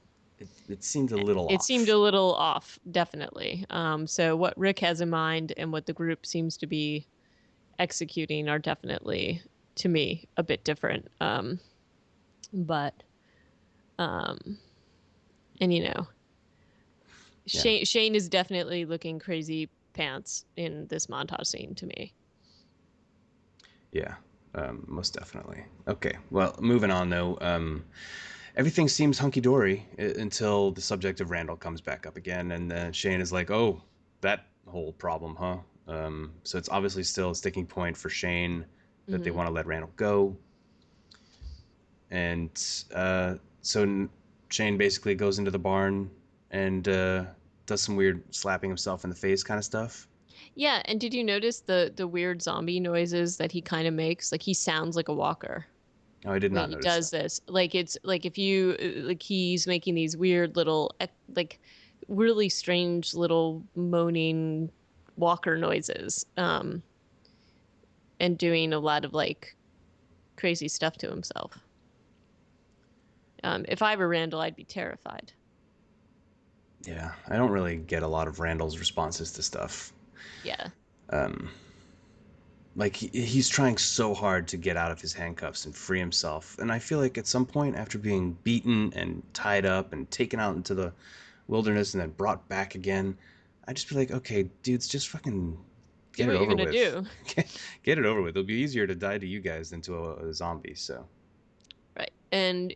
It seemed a little It seemed off. a little off, definitely. So what Rick has in mind and what the group seems to be executing are definitely, to me, a bit different. But um, and Yeah, Shane is definitely looking crazy pants in this montage scene to me. yeah, most definitely. Okay, well, moving on though. Everything seems hunky dory until the subject of Randall comes back up again, and Shane is like, "Oh, that whole problem, huh?" So it's obviously still a sticking point for Shane that they hmm want to let Randall go, and so Shane basically goes into the barn and does some weird slapping himself in the face kind of stuff. Yeah, and did you notice the weird zombie noises that he kind of makes? Like he sounds like a walker Oh, I did when not he notice does that. this. Like it's like if you like he's making these weird little like really strange little moaning walker noises, and doing a lot of like crazy stuff to himself. If I were Randall, I'd be terrified. Yeah, I don't really get a lot of Randall's responses to stuff. Yeah. Um, like he's trying so hard to get out of his handcuffs and free himself, and I feel like at some point, after being beaten and tied up and taken out into the wilderness and then brought back again, I'd just be like, okay, dudes, just fucking Do get it what you're over gonna with. do. Get it over with. It'll be easier to die to you guys than to a zombie. So Right. And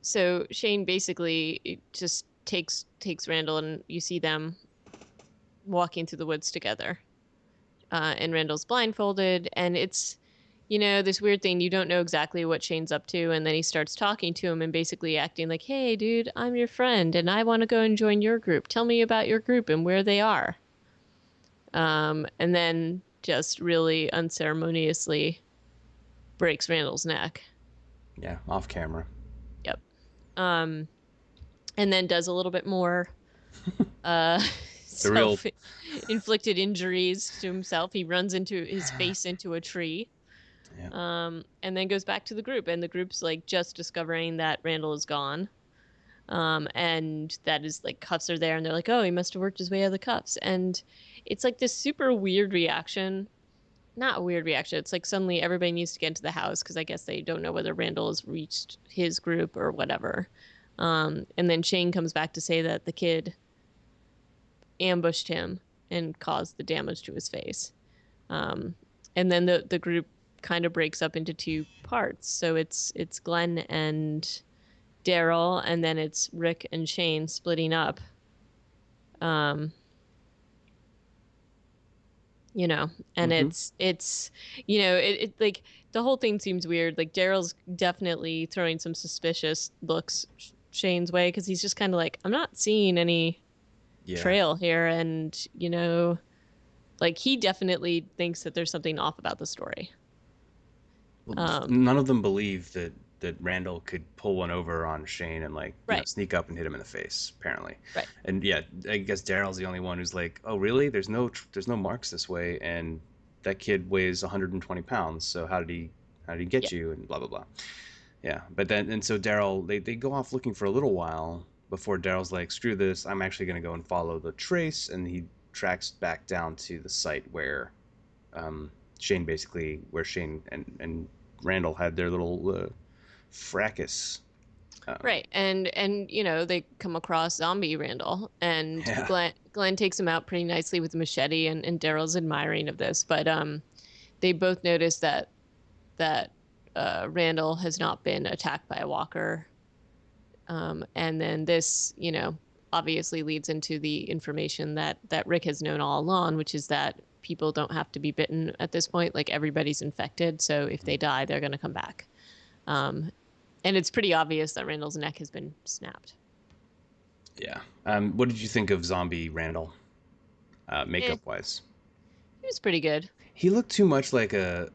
so Shane basically just takes Randall and you see them walking through the woods together. And Randall's blindfolded and it's this weird thing, you don't know exactly what Shane's up to. And then he starts talking to him and basically acting like, hey, dude, I'm your friend and I want to go and join your group. Tell me about your group and where they are. And then just really unceremoniously breaks Randall's neck. Yeah, off camera. Yep. Um, and then does a little bit more uh, The real, self-inflicted injuries to himself. He runs into his face into a tree. yeah. And then goes back to the group, and the group's like just discovering that Randall is gone. And that is like cuffs are there, and they're like, oh, he must have worked his way out of the cuffs. And it's like this super weird reaction. Not a weird reaction. It's like suddenly everybody needs to get into the house because I guess they don't know whether Randall has reached his group or whatever. And then Shane comes back to say that the kid ambushed him and caused the damage to his face. Um, and then the group kind of breaks up into two parts. So it's Glenn and Daryl, and then it's Rick and Shane splitting up. Um, you know, and Mm-hmm. it's it like the whole thing seems weird. Like Daryl's definitely throwing some suspicious looks Shane's way because he's just kind of like, I'm not seeing any Yeah. trail here, and like he definitely thinks that there's something off about the story. Well, Um, none of them believe that Randall could pull one over on Shane and like right, sneak up and hit him in the face apparently. right, And yeah, I guess Daryl's the only one who's like, oh really? There's no marks this way, and that kid weighs 120 pounds. So how did he yeah, get you? And blah blah blah. Yeah, but then and so Daryl they go off looking for a little while before Daryl's like, screw this, I'm actually gonna go and follow the trace, and he tracks back down to the site where um, where Shane and Randall had their little fracas. Um, right. And they come across zombie Randall, and yeah. Glenn takes him out pretty nicely with a machete, and Daryl's admiring of this, but they both notice that Randall has not been attacked by a walker. And then this, obviously leads into the information that Rick has known all along, which is that people don't have to be bitten at this point. Like everybody's infected, so if they die, they're going to come back. Um, and it's pretty obvious that Randall's neck has been snapped. Yeah. What did you think of Zombie Randall, Eh, makeup wise? he was pretty good. He looked too much like a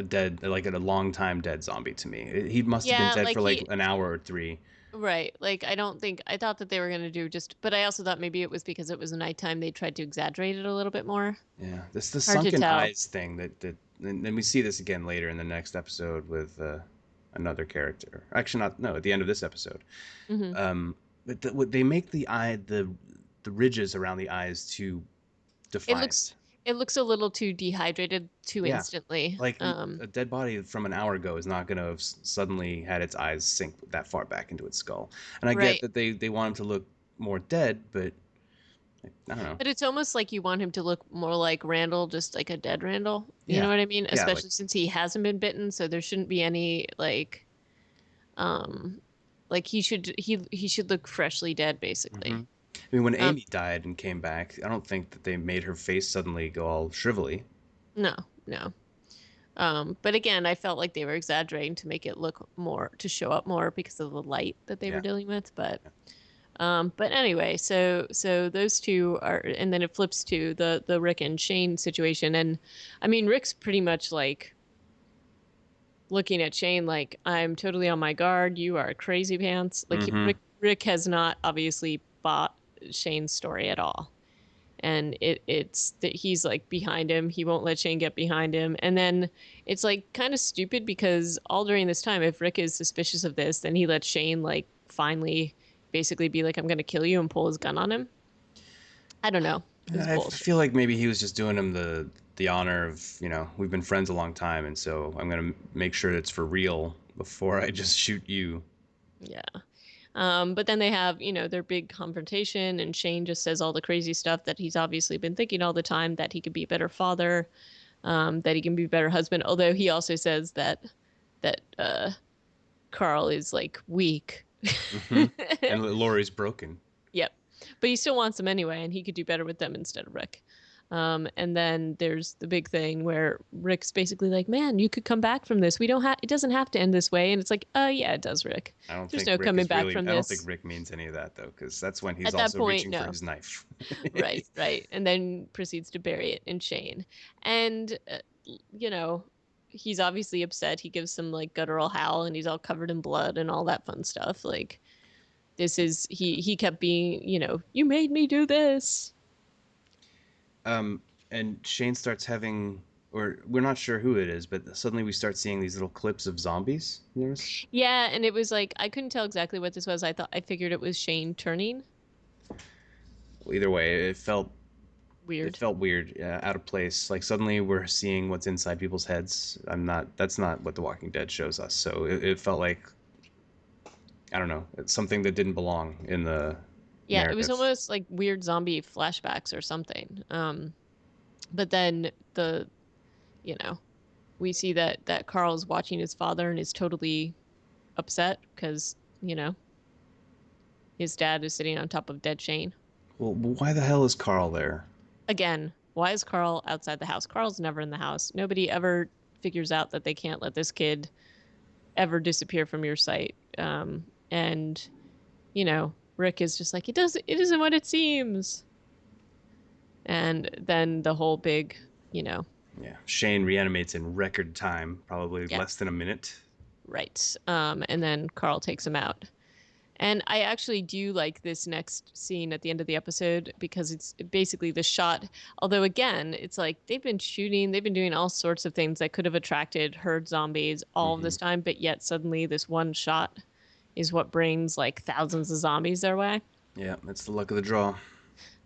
dead, like a long time dead zombie to me. He must have been Yeah, dead like for like he an hour or three. right. Like I thought that they were going to do just, but I also thought maybe it was because it was nighttime they tried to exaggerate it a little bit more. Yeah, this the Hard to sunken tell. eyes thing that and then we see this again later in the next episode with another character. Actually, not no, at the end of this episode. Hmm. But what they make the ridges around the eyes too It looks defined. it looks a little too dehydrated too Yeah, instantly. like a dead body from an hour ago is not going to have suddenly had its eyes sink that far back into its skull. And I get Right. that they want him to look more dead, but I don't know. But it's almost like you want him to look more like Randall, just like a dead Randall. You know Yeah, what I mean? yeah, like Especially since he hasn't been bitten, so there shouldn't be any um like he should look freshly dead hmm basically. I mean, when Um Amy died and came back, I don't think that they made her face suddenly go all shrivelly. no, no. But again, I felt like they were exaggerating to make it look more to show up more because of the light that they were Yeah. dealing with. But anyway, so those two are, and then it flips to the Rick and Shane situation, and I mean Rick's pretty much like looking at Shane like, I'm totally on my guard. You are crazy pants. Like hmm Rick has not obviously bought Shane's story at all, and it's that he's like behind him. He won't let Shane get behind him, and then it's like kind of stupid because all during this time, if Rick is suspicious of this, then he lets Shane like finally basically be like, I'm going to kill you and pull his gun on him. I don't know. It was I bullshit. feel like maybe he was just doing him the honor of, we've been friends a long time, and so I'm gonna make sure it's for real before I just shoot you. Yeah. But then they have, their big confrontation, and Shane just says all the crazy stuff that he's obviously been thinking all the time, that he could be a better father, that he can be a better husband. Although he also says that Carl is like weak. hmm And Lori's broken. Yep. But he still wants them anyway, and he could do better with them instead of Rick. And then there's the big thing where Rick's basically like, "Man, you could come back from this. We don't have. It doesn't have to end this way." And it's like, yeah, it does, Rick. There's no coming back from I don't think this. Rick means any of that though, because that's when he's At that also point, reaching for no. his knife. Right, right. And then proceeds to bury it in Shane. And, you know, he's obviously upset. He gives some like guttural howl and he's all covered in blood and all that fun stuff. Like, this is, he kept being, you made me do this. Um, and Shane starts having, or we're not sure who it is, but suddenly we start seeing these little clips of zombies. Yes. Yeah. And it was like, I couldn't tell exactly what this was. I figured it was Shane turning. Well, either way, it Weird. felt weird, out of place. Like suddenly we're seeing what's inside people's heads. I'm not. That's not what The Walking Dead shows us. So it felt like, I don't know, it's something that didn't belong in the Yeah. It was narrative. almost like weird zombie flashbacks or something. But then you know, we see that Carl's watching his father and is totally upset because, his dad is sitting on top of dead Shane. Well, why the hell is Carl there? Again, why is Carl outside the house? Carl's never in the house. Nobody ever figures out that they can't let this kid ever disappear from your sight. And Rick is just like, it isn't what it seems. And then the whole big, you know, Yeah, Shane reanimates in record time, probably yeah, less than a minute. right. And then Carl takes him out. And I actually do like this next scene at the end of the episode because it's basically the shot. Although, again, it's like they've been doing all sorts of things that could have attracted herd zombies all of Hmm. this time, but yet suddenly this one shot is what brings like thousands of zombies their way. Yeah, that's the luck of the draw.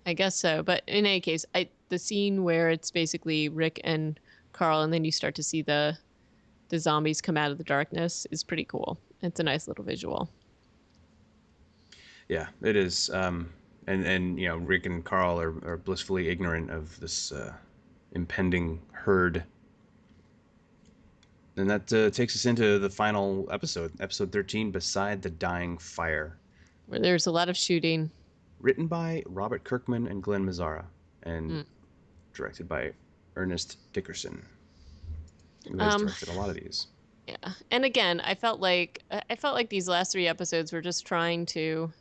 I guess so. But in any case, the scene where it's basically Rick and Carl, and then you start to see the zombies come out of the darkness is pretty cool. It's a nice little visual. Yeah, it is. And Rick and Carl are blissfully ignorant of this impending herd. And that takes us into the final episode 13, Beside the Dying Fire, Where there's a lot of shooting. written by Robert Kirkman and Glenn Mazzara, and Mm. directed by Ernest Dickerson, who has Um, directed a lot of these. yeah. And again, I felt like these last three episodes were just trying to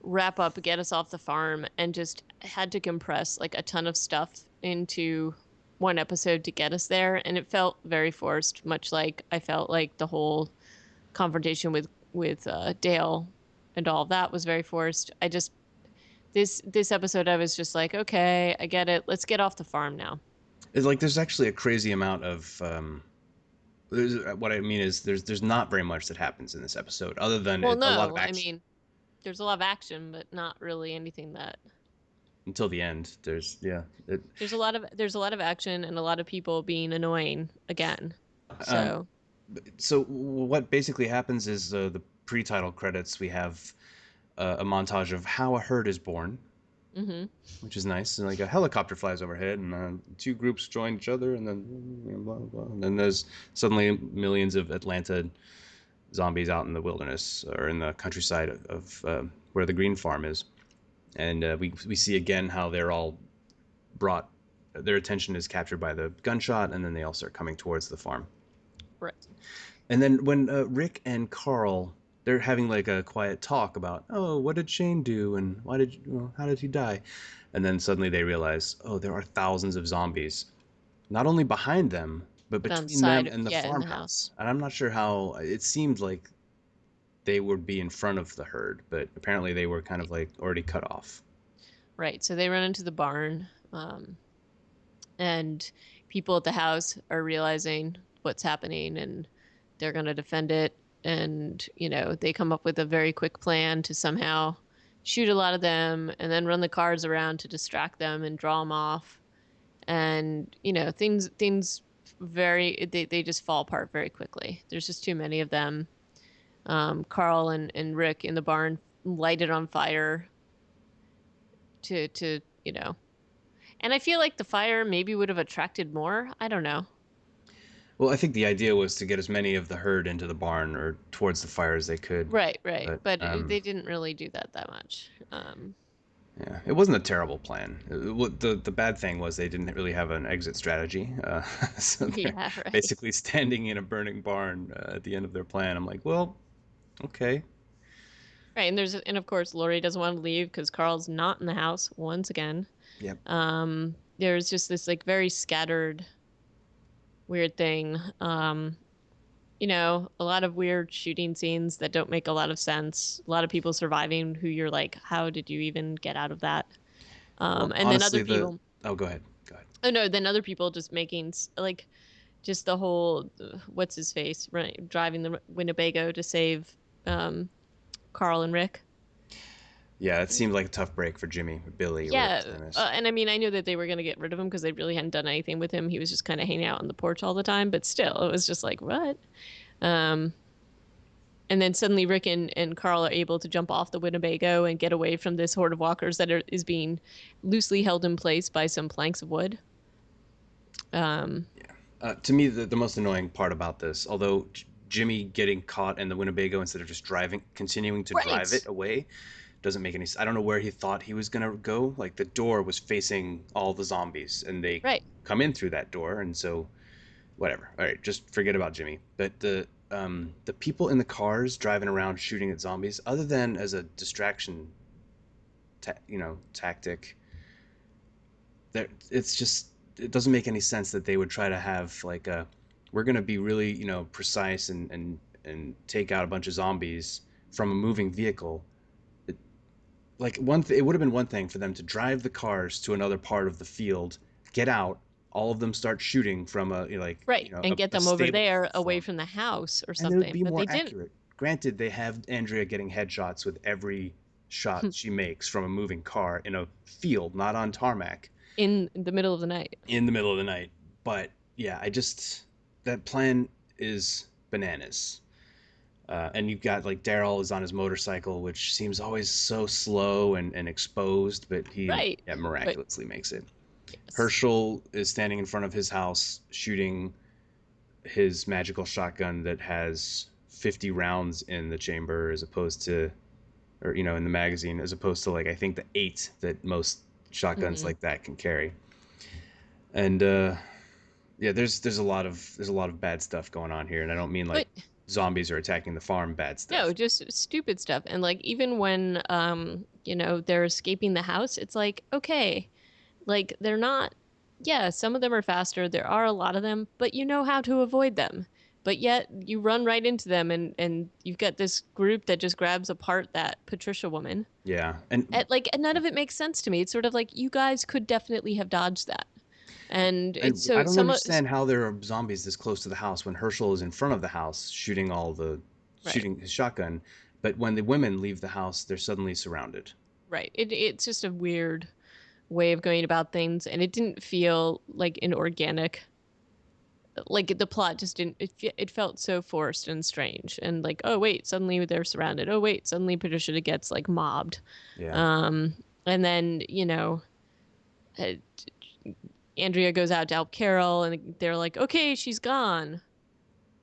wrap up, get us off the farm, and just had to compress like a ton of stuff into one episode to get us there, and it felt very forced, much like I felt like the whole confrontation with Dale and all of that was very forced. I just this episode I was just like, okay, I get it. Let's get off the farm now. It's like there's actually a crazy amount of what I mean is there's not very much that happens in this episode other than Well, a lot of no, I action mean, there's a lot of action, but not really anything that until the end. there's a lot of action and a lot of people being annoying again. Um, So, so what basically happens is the pre-title credits we have a montage of how a herd is born, hmm which is nice. And like a helicopter flies overhead, and two groups join each other, and then blah, blah, blah. And then there's suddenly millions of Atlanta zombies out in the wilderness or in the countryside of where the green farm is. And we see again how they're all brought. Their attention is captured by the gunshot, and then they all start coming towards the farm. right. And then when Rick and Carl, they're having like a quiet talk about, oh, what did Shane do, and how did he die? And then suddenly they realize, oh, there are thousands of zombies, not only behind them, but But on the between them side, and the yeah, in the house. farmhouse. And I'm not sure how it seemed like they would be in front of the herd, but apparently they were kind of like already cut off. Right. So they run into the barn, and people at the house are realizing what's happening and they're going to defend it. And, they come up with a very quick plan to somehow shoot a lot of them and then run the cars around to distract them and draw them off. And, things they just fall apart very quickly. There's just too many of them. Carl and Rick in the barn light it on fire to, and I feel like the fire maybe would have attracted more. I don't know. Well, I think the idea was to get as many of the herd into the barn or towards the fire as they could. Right, right. But But they didn't really do that much. Yeah, it wasn't a terrible plan. The bad thing was they didn't really have an exit strategy, so they're Yeah, right. basically standing in a burning barn at the end of their plan. I'm like, well, okay, Right, and of course Lori doesn't want to leave because Carl's not in the house once again. yep. There's just this like very scattered weird thing. A lot of weird shooting scenes that don't make a lot of sense. A lot of people surviving who you're like, how did you even get out of that? Well, And then other honestly, the people, oh, go ahead, go ahead. oh no, then other people just making like just the whole what's his face right driving the Winnebago to save um, Carl and Rick. Yeah, it seemed like a tough break for Jimmy, or Billy, or whatever his Yeah, name is. and I mean, I knew that they were going to get rid of him because they really hadn't done anything with him. He was just kind of hanging out on the porch all the time, but still, it was just like, what? Um, and then suddenly Rick and Carl are able to jump off the Winnebago and get away from this horde of walkers is being loosely held in place by some planks of wood. Um, Yeah. To me, the most annoying part about this, although Jimmy getting caught in the Winnebago instead of just continuing to drive right, it away, doesn't make any sense. I don't know where he thought he was gonna go. Like the door was facing all the zombies, and they right. come in through that door, and so whatever. All right, just forget about Jimmy. But the people in the cars driving around shooting at zombies, other than as a distraction, tactic, there it's just it doesn't make any sense that they would try to have like a we're gonna be really precise and take out a bunch of zombies from a moving vehicle. Like it would have been one thing for them to drive the cars to another part of the field, get out, all of them start shooting from Right, and get a them over stable there away platform, from the house or and it would something. be But more they didn't. accurate. Granted, they have Andrea getting headshots with every shot she makes from a moving car in a field, not on tarmac, In the middle of the night. in the middle of the night. But yeah, I just that plan is bananas. And you've got like Daryl is on his motorcycle, which seems always so slow and exposed, but he Right. yeah, But miraculously makes it. yes. Herschel is standing in front of his house shooting his magical shotgun that has 50 rounds in the chamber as opposed to, or in the magazine, as opposed to like I think the 8 that most shotguns Hmm. like that can carry. And yeah, there's a lot of bad stuff going on here, and I don't mean like But zombies are attacking the farm bad no, stuff. just stupid stuff. And like even when they're escaping the house, it's like, okay, like they're not yeah, some of them are faster. There are a lot of them, but you know how to avoid them. But yet you run right into them and you've got this group that just grabs apart that Patricia woman. Yeah, and And none of it makes sense to me. It's sort of like you guys could definitely have dodged that. And it's I so don't some understand how there are zombies this close to the house when Herschel is in front of the house right. shooting his shotgun, but when the women leave the house, they're suddenly surrounded. Right. It's just a weird way of going about things, and it didn't feel like an organic. Like the plot just didn't. It felt so forced and strange, and like, oh wait, suddenly they're surrounded. Oh wait, suddenly Patricia gets like mobbed, Yeah, um, and then uh, Andrea goes out to help Carol, and they're like, okay, she's gone,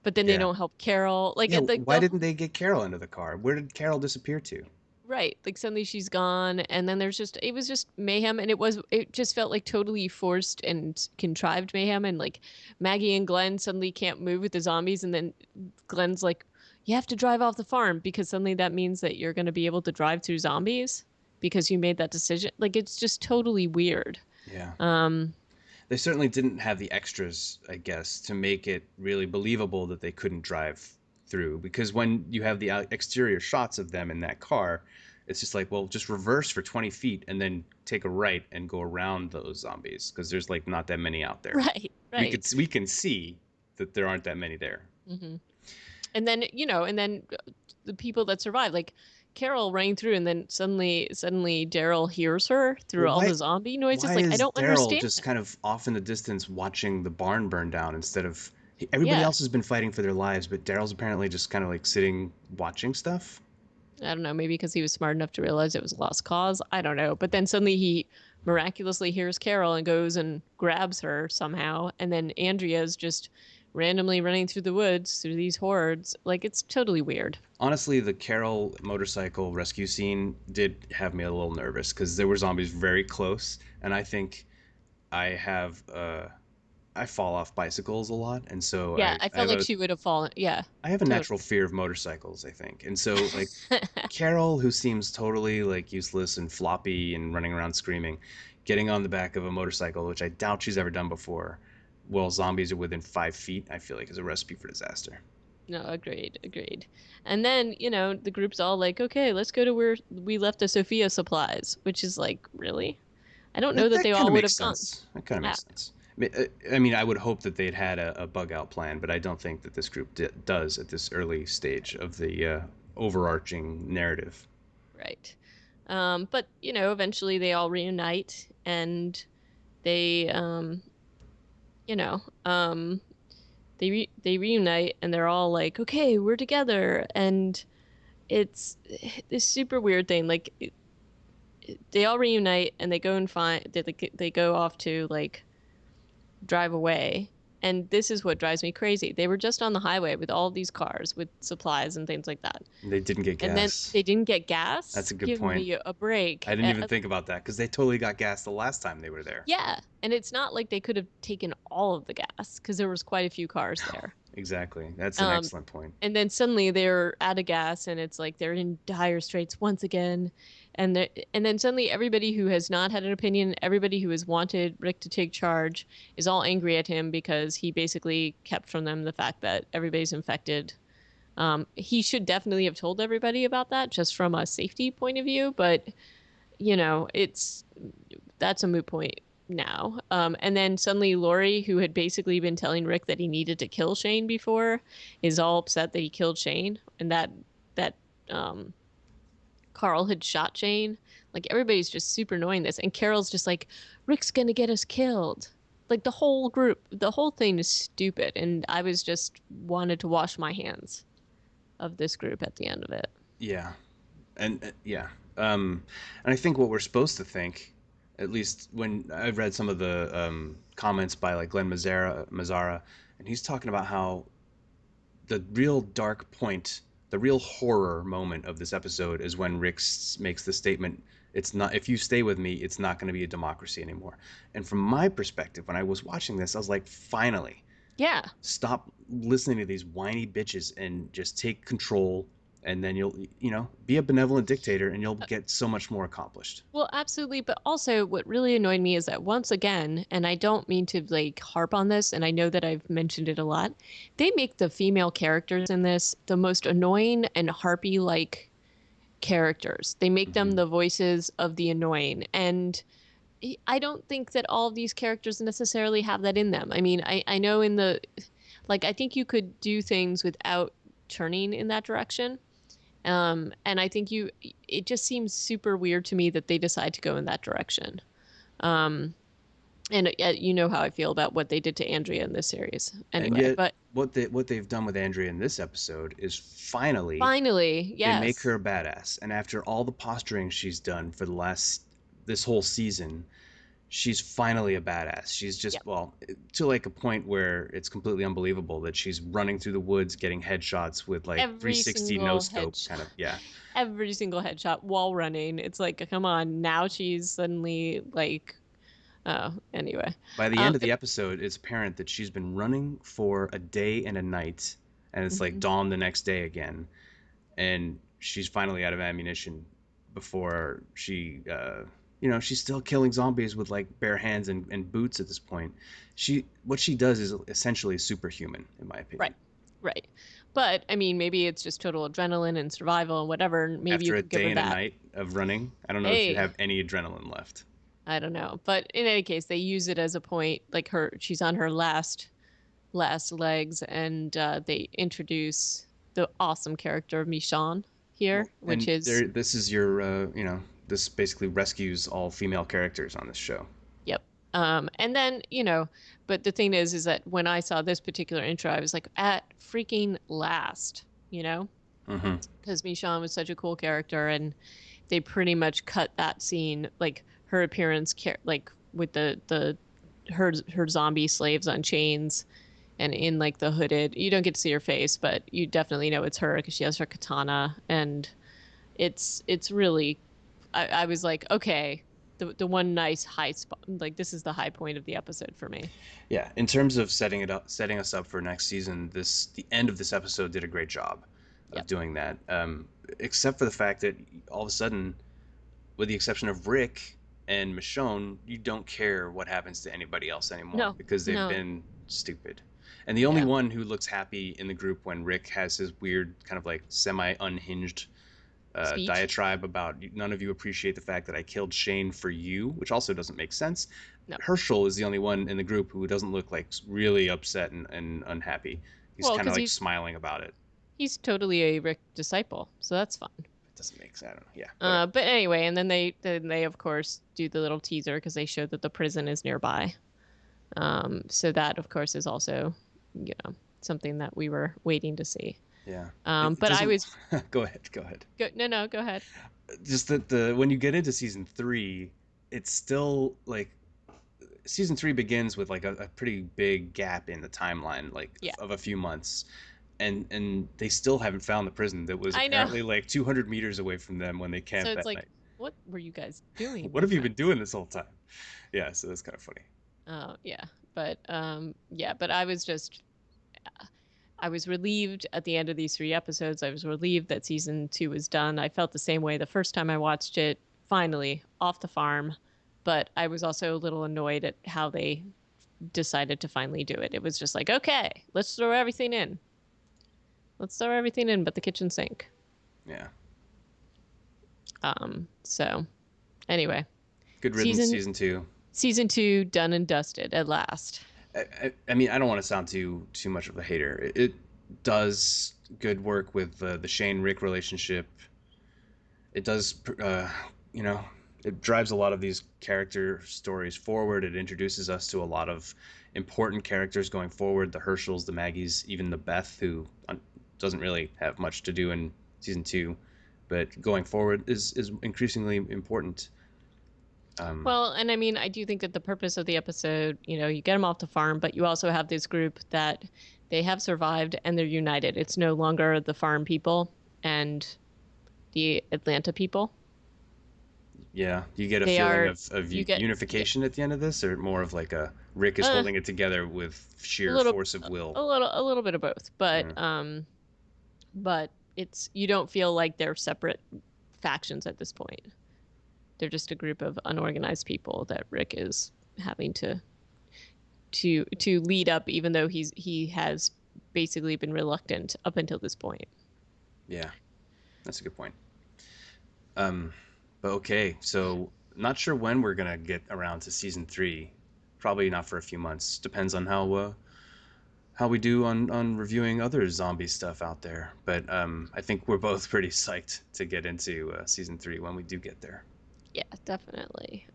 but then they yeah, don't help Carol. Like yeah. Why the didn't they get Carol into the car? Where did Carol disappear to? right, like suddenly she's gone, and then it was just mayhem, and it just felt like totally forced and contrived mayhem, and like Maggie and Glenn suddenly can't move with the zombies, and then Glenn's like, you have to drive off the farm because suddenly that means that you're going to be able to drive through zombies because you made that decision. Like it's just totally weird. Yeah, Um, they certainly didn't have the extras, I guess, to make it really believable that they couldn't drive through. Because when you have the exterior shots of them in that car, it's just like, well, just reverse for 20 feet and then take a right and go around those zombies because there's like not that many out there. right, right. We can see that there aren't that many there. Hmm. And then the people that survive, like Carol running through, and then suddenly Daryl hears her through Well, all the zombie noises. why Like I is don't Daryl understand. just kind of off in the distance watching the barn burn down instead of everybody Yeah, else has been fighting for their lives, but Daryl's apparently just kind of like sitting watching stuff. I don't know, maybe because he was smart enough to realize it was a lost cause. I don't know. But then suddenly he miraculously hears Carol and goes and grabs her somehow. And then Andrea's just randomly running through the woods through these hordes. Like, it's totally weird. Honestly, the Carol motorcycle rescue scene did have me a little nervous because there were zombies very close, and I think I have I fall off bicycles a lot, and so Yeah, I I felt have like a she would have fallen. Yeah, I have a totally. natural fear of motorcycles, I think, and so like Carol, who seems totally like useless and floppy and running around screaming, getting on the back of a motorcycle, which I doubt she's ever done before, while zombies are within 5 feet, I feel like is a recipe for disaster. No, agreed, agreed. And then, the group's all like, okay, let's go to where we left the Sophia supplies, which is like, really? I don't know that That they kind all of would makes have gone. sense. That kind of Yeah, makes sense. I mean, I would hope that they'd had a bug out plan, but I don't think that this group does at this early stage of the overarching narrative. right. But, eventually they all reunite and they, you know, um, they reunite and they're all like, okay, we're together. And it's this super weird thing. Like, they all reunite and they go and find, they go off to like drive away. And this is what drives me crazy. They were just on the highway with all these cars with supplies and things like that. They didn't get And then gas. they didn't get That's gas. a good Give point. me a break. I didn't even think about that because they totally got gas the last time they were there. Yeah. And it's not like they could have taken all of the gas because there was quite a few cars there. Exactly. That's an Um, excellent point. and then suddenly they're out of gas and it's like they're in dire straits once again. And then suddenly everybody who has not had an opinion, everybody who has wanted Rick to take charge is all angry at him because he basically kept from them the fact that everybody's infected. He should definitely have told everybody about that just from a safety point of view, but it's that's a moot point now. And then suddenly Lori, who had basically been telling Rick that he needed to kill Shane before, is all upset that he killed Shane and that um, Carl had shot Shane. Like everybody's just super annoying this, and Carol's just like, Rick's gonna get us killed. Like the whole group, the whole thing is stupid, and I was just wanted to wash my hands of this group at the end of it. Yeah. And yeah. And I think what we're supposed to think, at least when I've read some of the comments by like Glenn Mazzara, and he's talking about how the real dark point, the real horror moment of this episode is when Rick makes the statement, "It's not. If you stay with me, it's not going to be a democracy anymore." And from my perspective, when I was watching this, I was like, finally, Yeah. stop listening to these whiny bitches and just take control, and then you'll, be a benevolent dictator, and you'll get so much more accomplished. Well, absolutely. But also, what really annoyed me is that once again, and I don't mean to like harp on this, and I know that I've mentioned it a lot, they make the female characters in this the most annoying and harpy like characters. They make them Hmm. the voices of the annoying. And I don't think that all of these characters necessarily have that in them. I mean, I know in the, like, I think you could do things without turning in that direction. And I think it just seems super weird to me that they decide to go in that direction. Um, and you know how I feel about what they did to Andrea in this series And anyway. yet, But what they've done with Andrea in this episode is finally finally, they make yes, her a badass. And after all the posturing she's done for the last this whole season, she's finally a badass. She's yeah, just, well, to like a point where it's completely unbelievable that she's running through the woods getting headshots with like every 360 no single scope kind of, yeah. every single headshot while running. It's like, come on, now she's suddenly like, oh, anyway. By the Um, end of the episode, it's apparent that she's been running for a day and a night, and it's like mhm. dawn the next day again, and she's finally out of ammunition before she's still killing zombies with like bare hands and boots at this point. What she does is essentially superhuman, in my Right, opinion. right. But I mean, maybe it's just total adrenaline and survival and whatever. And maybe you After a could give day her and a that. night of running, I don't know if you Hey, have any adrenaline left. I don't know. But in any case, they use it as a point. Like she's on her last legs, and they introduce the awesome character of Michonne Well, here, which and is there, this is your, this basically rescues all female characters on this show. yep. And then but the thing is that when I saw this particular intro, I was like, at freaking last, Hmm. because Michonne was such a cool character, and they pretty much cut that scene, like her appearance, like with the her zombie slaves on chains and in like the hooded, you don't get to see her face, but you definitely know it's her because she has her katana, and it's really, I was like, okay, the one nice high spot, like this is the high point of the episode for me. Yeah, in terms of setting us up for next season, the end of this episode did a great job of Yep. doing that. Except for the fact that all of a sudden, with the exception of Rick and Michonne, you don't care what happens to anybody else anymore No, because they've no. been stupid. And the only Yeah. one who looks happy in the group when Rick has his weird, kind of like semi unhinged Speech. diatribe about none of you appreciate the fact that I killed Shane for you, which also doesn't make sense. No. Herschel is the only one in the group who doesn't look like really upset and unhappy. He's Well, kind of because like smiling about it. he's totally a Rick disciple, so that's fun. It doesn't make sense. I don't know. Yeah, whatever. But anyway, and then they of course do the little teaser because they show that the prison is nearby. So that of course is also, something that we were waiting to see. Yeah, it But I doesn't. was Go ahead. Go ahead. no, go ahead. Just that the when you get into season three, it's still like season three begins with like a pretty big gap in the timeline, like Yeah, of a few months, and they still haven't found the prison that was I know. apparently like 200 meters away from them when they So camped it's that like, night. what were you guys doing, What my have you been friends? doing this whole time? Yeah, so that's kind of funny. Oh yeah, but I was relieved at the end of these three episodes. I was relieved that season two was done. I felt the same way the first time I watched it, finally off the farm. But I was also a little annoyed at how they decided to finally do it. It was just like, okay, let's throw everything in. Let's throw everything in but the kitchen sink. Yeah, So anyway, good riddance, season season two. season two done and dusted at last. I mean, I don't want to sound too much of a hater. It does good work with the Shane Rick relationship. It does, you know, it drives a lot of these character stories forward. It introduces us to a lot of important characters going forward. The Herschels, the Maggies, even the Beth, who doesn't really have much to do in season two, but going forward is increasingly important. Um, Well, and I mean, I do think that the purpose of the episode, you get them off the farm, but you also have this group that they have survived and they're united. It's no longer the farm people and the Atlanta people. yeah, do you get a They feeling are, of you get, yeah, unification at the end of this, or more of like a Rick is uh, holding it together with a sheer little, force of will? a little bit of both, Yeah, but you don't feel like they're separate factions at this point. They're just a group of unorganized people that Rick is having to lead up, even though he has basically been reluctant up until this point. yeah, that's a good point. Um, but okay, so not sure when we're gonna get around to season three. Probably not for a few months. Depends on how we do on reviewing other zombie stuff out there. But I think we're both pretty psyched to get into season three when we do get there. Yeah, definitely.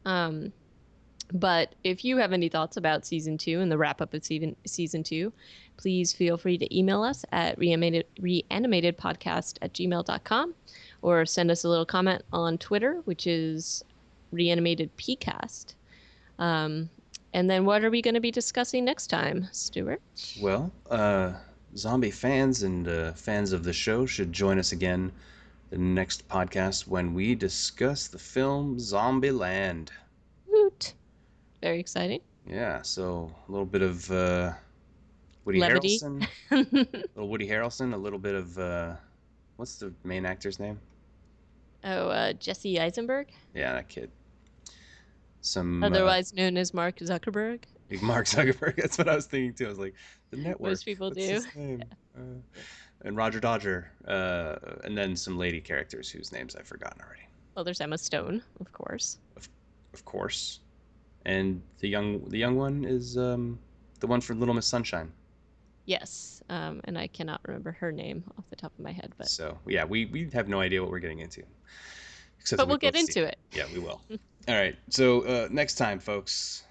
But if you have any thoughts about season two and the wrap up of season two, please feel free to email us at reanimatedpodcast@gmail.com or send us a little comment on Twitter, which is reanimatedpcast. Um, and then what are we going to be discussing next time, Stuart? Well, zombie fans and fans of the show should join us again the next podcast when we discuss the film Zombieland. Woot. Very exciting. Yeah, so a little bit of Woody Levity. Harrelson, a little bit of what's the main actor's name? Oh, Jesse Eisenberg, Yeah, that kid. Some otherwise known as Mark Zuckerberg. Mark Zuckerberg. That's what I was thinking too. I was like, the network. Most people What's do. his name? And Roger Dodger, and then some lady characters whose names I've forgotten already. Well, there's Emma Stone, of course. Of, of course. And the young one is the one for Little Miss Sunshine. Yes, and I cannot remember her name off the top of my head, but So yeah, we have no idea what we're getting into, except that but we we'll get both seen into it. it. Yeah, we will. All right. So next time, folks,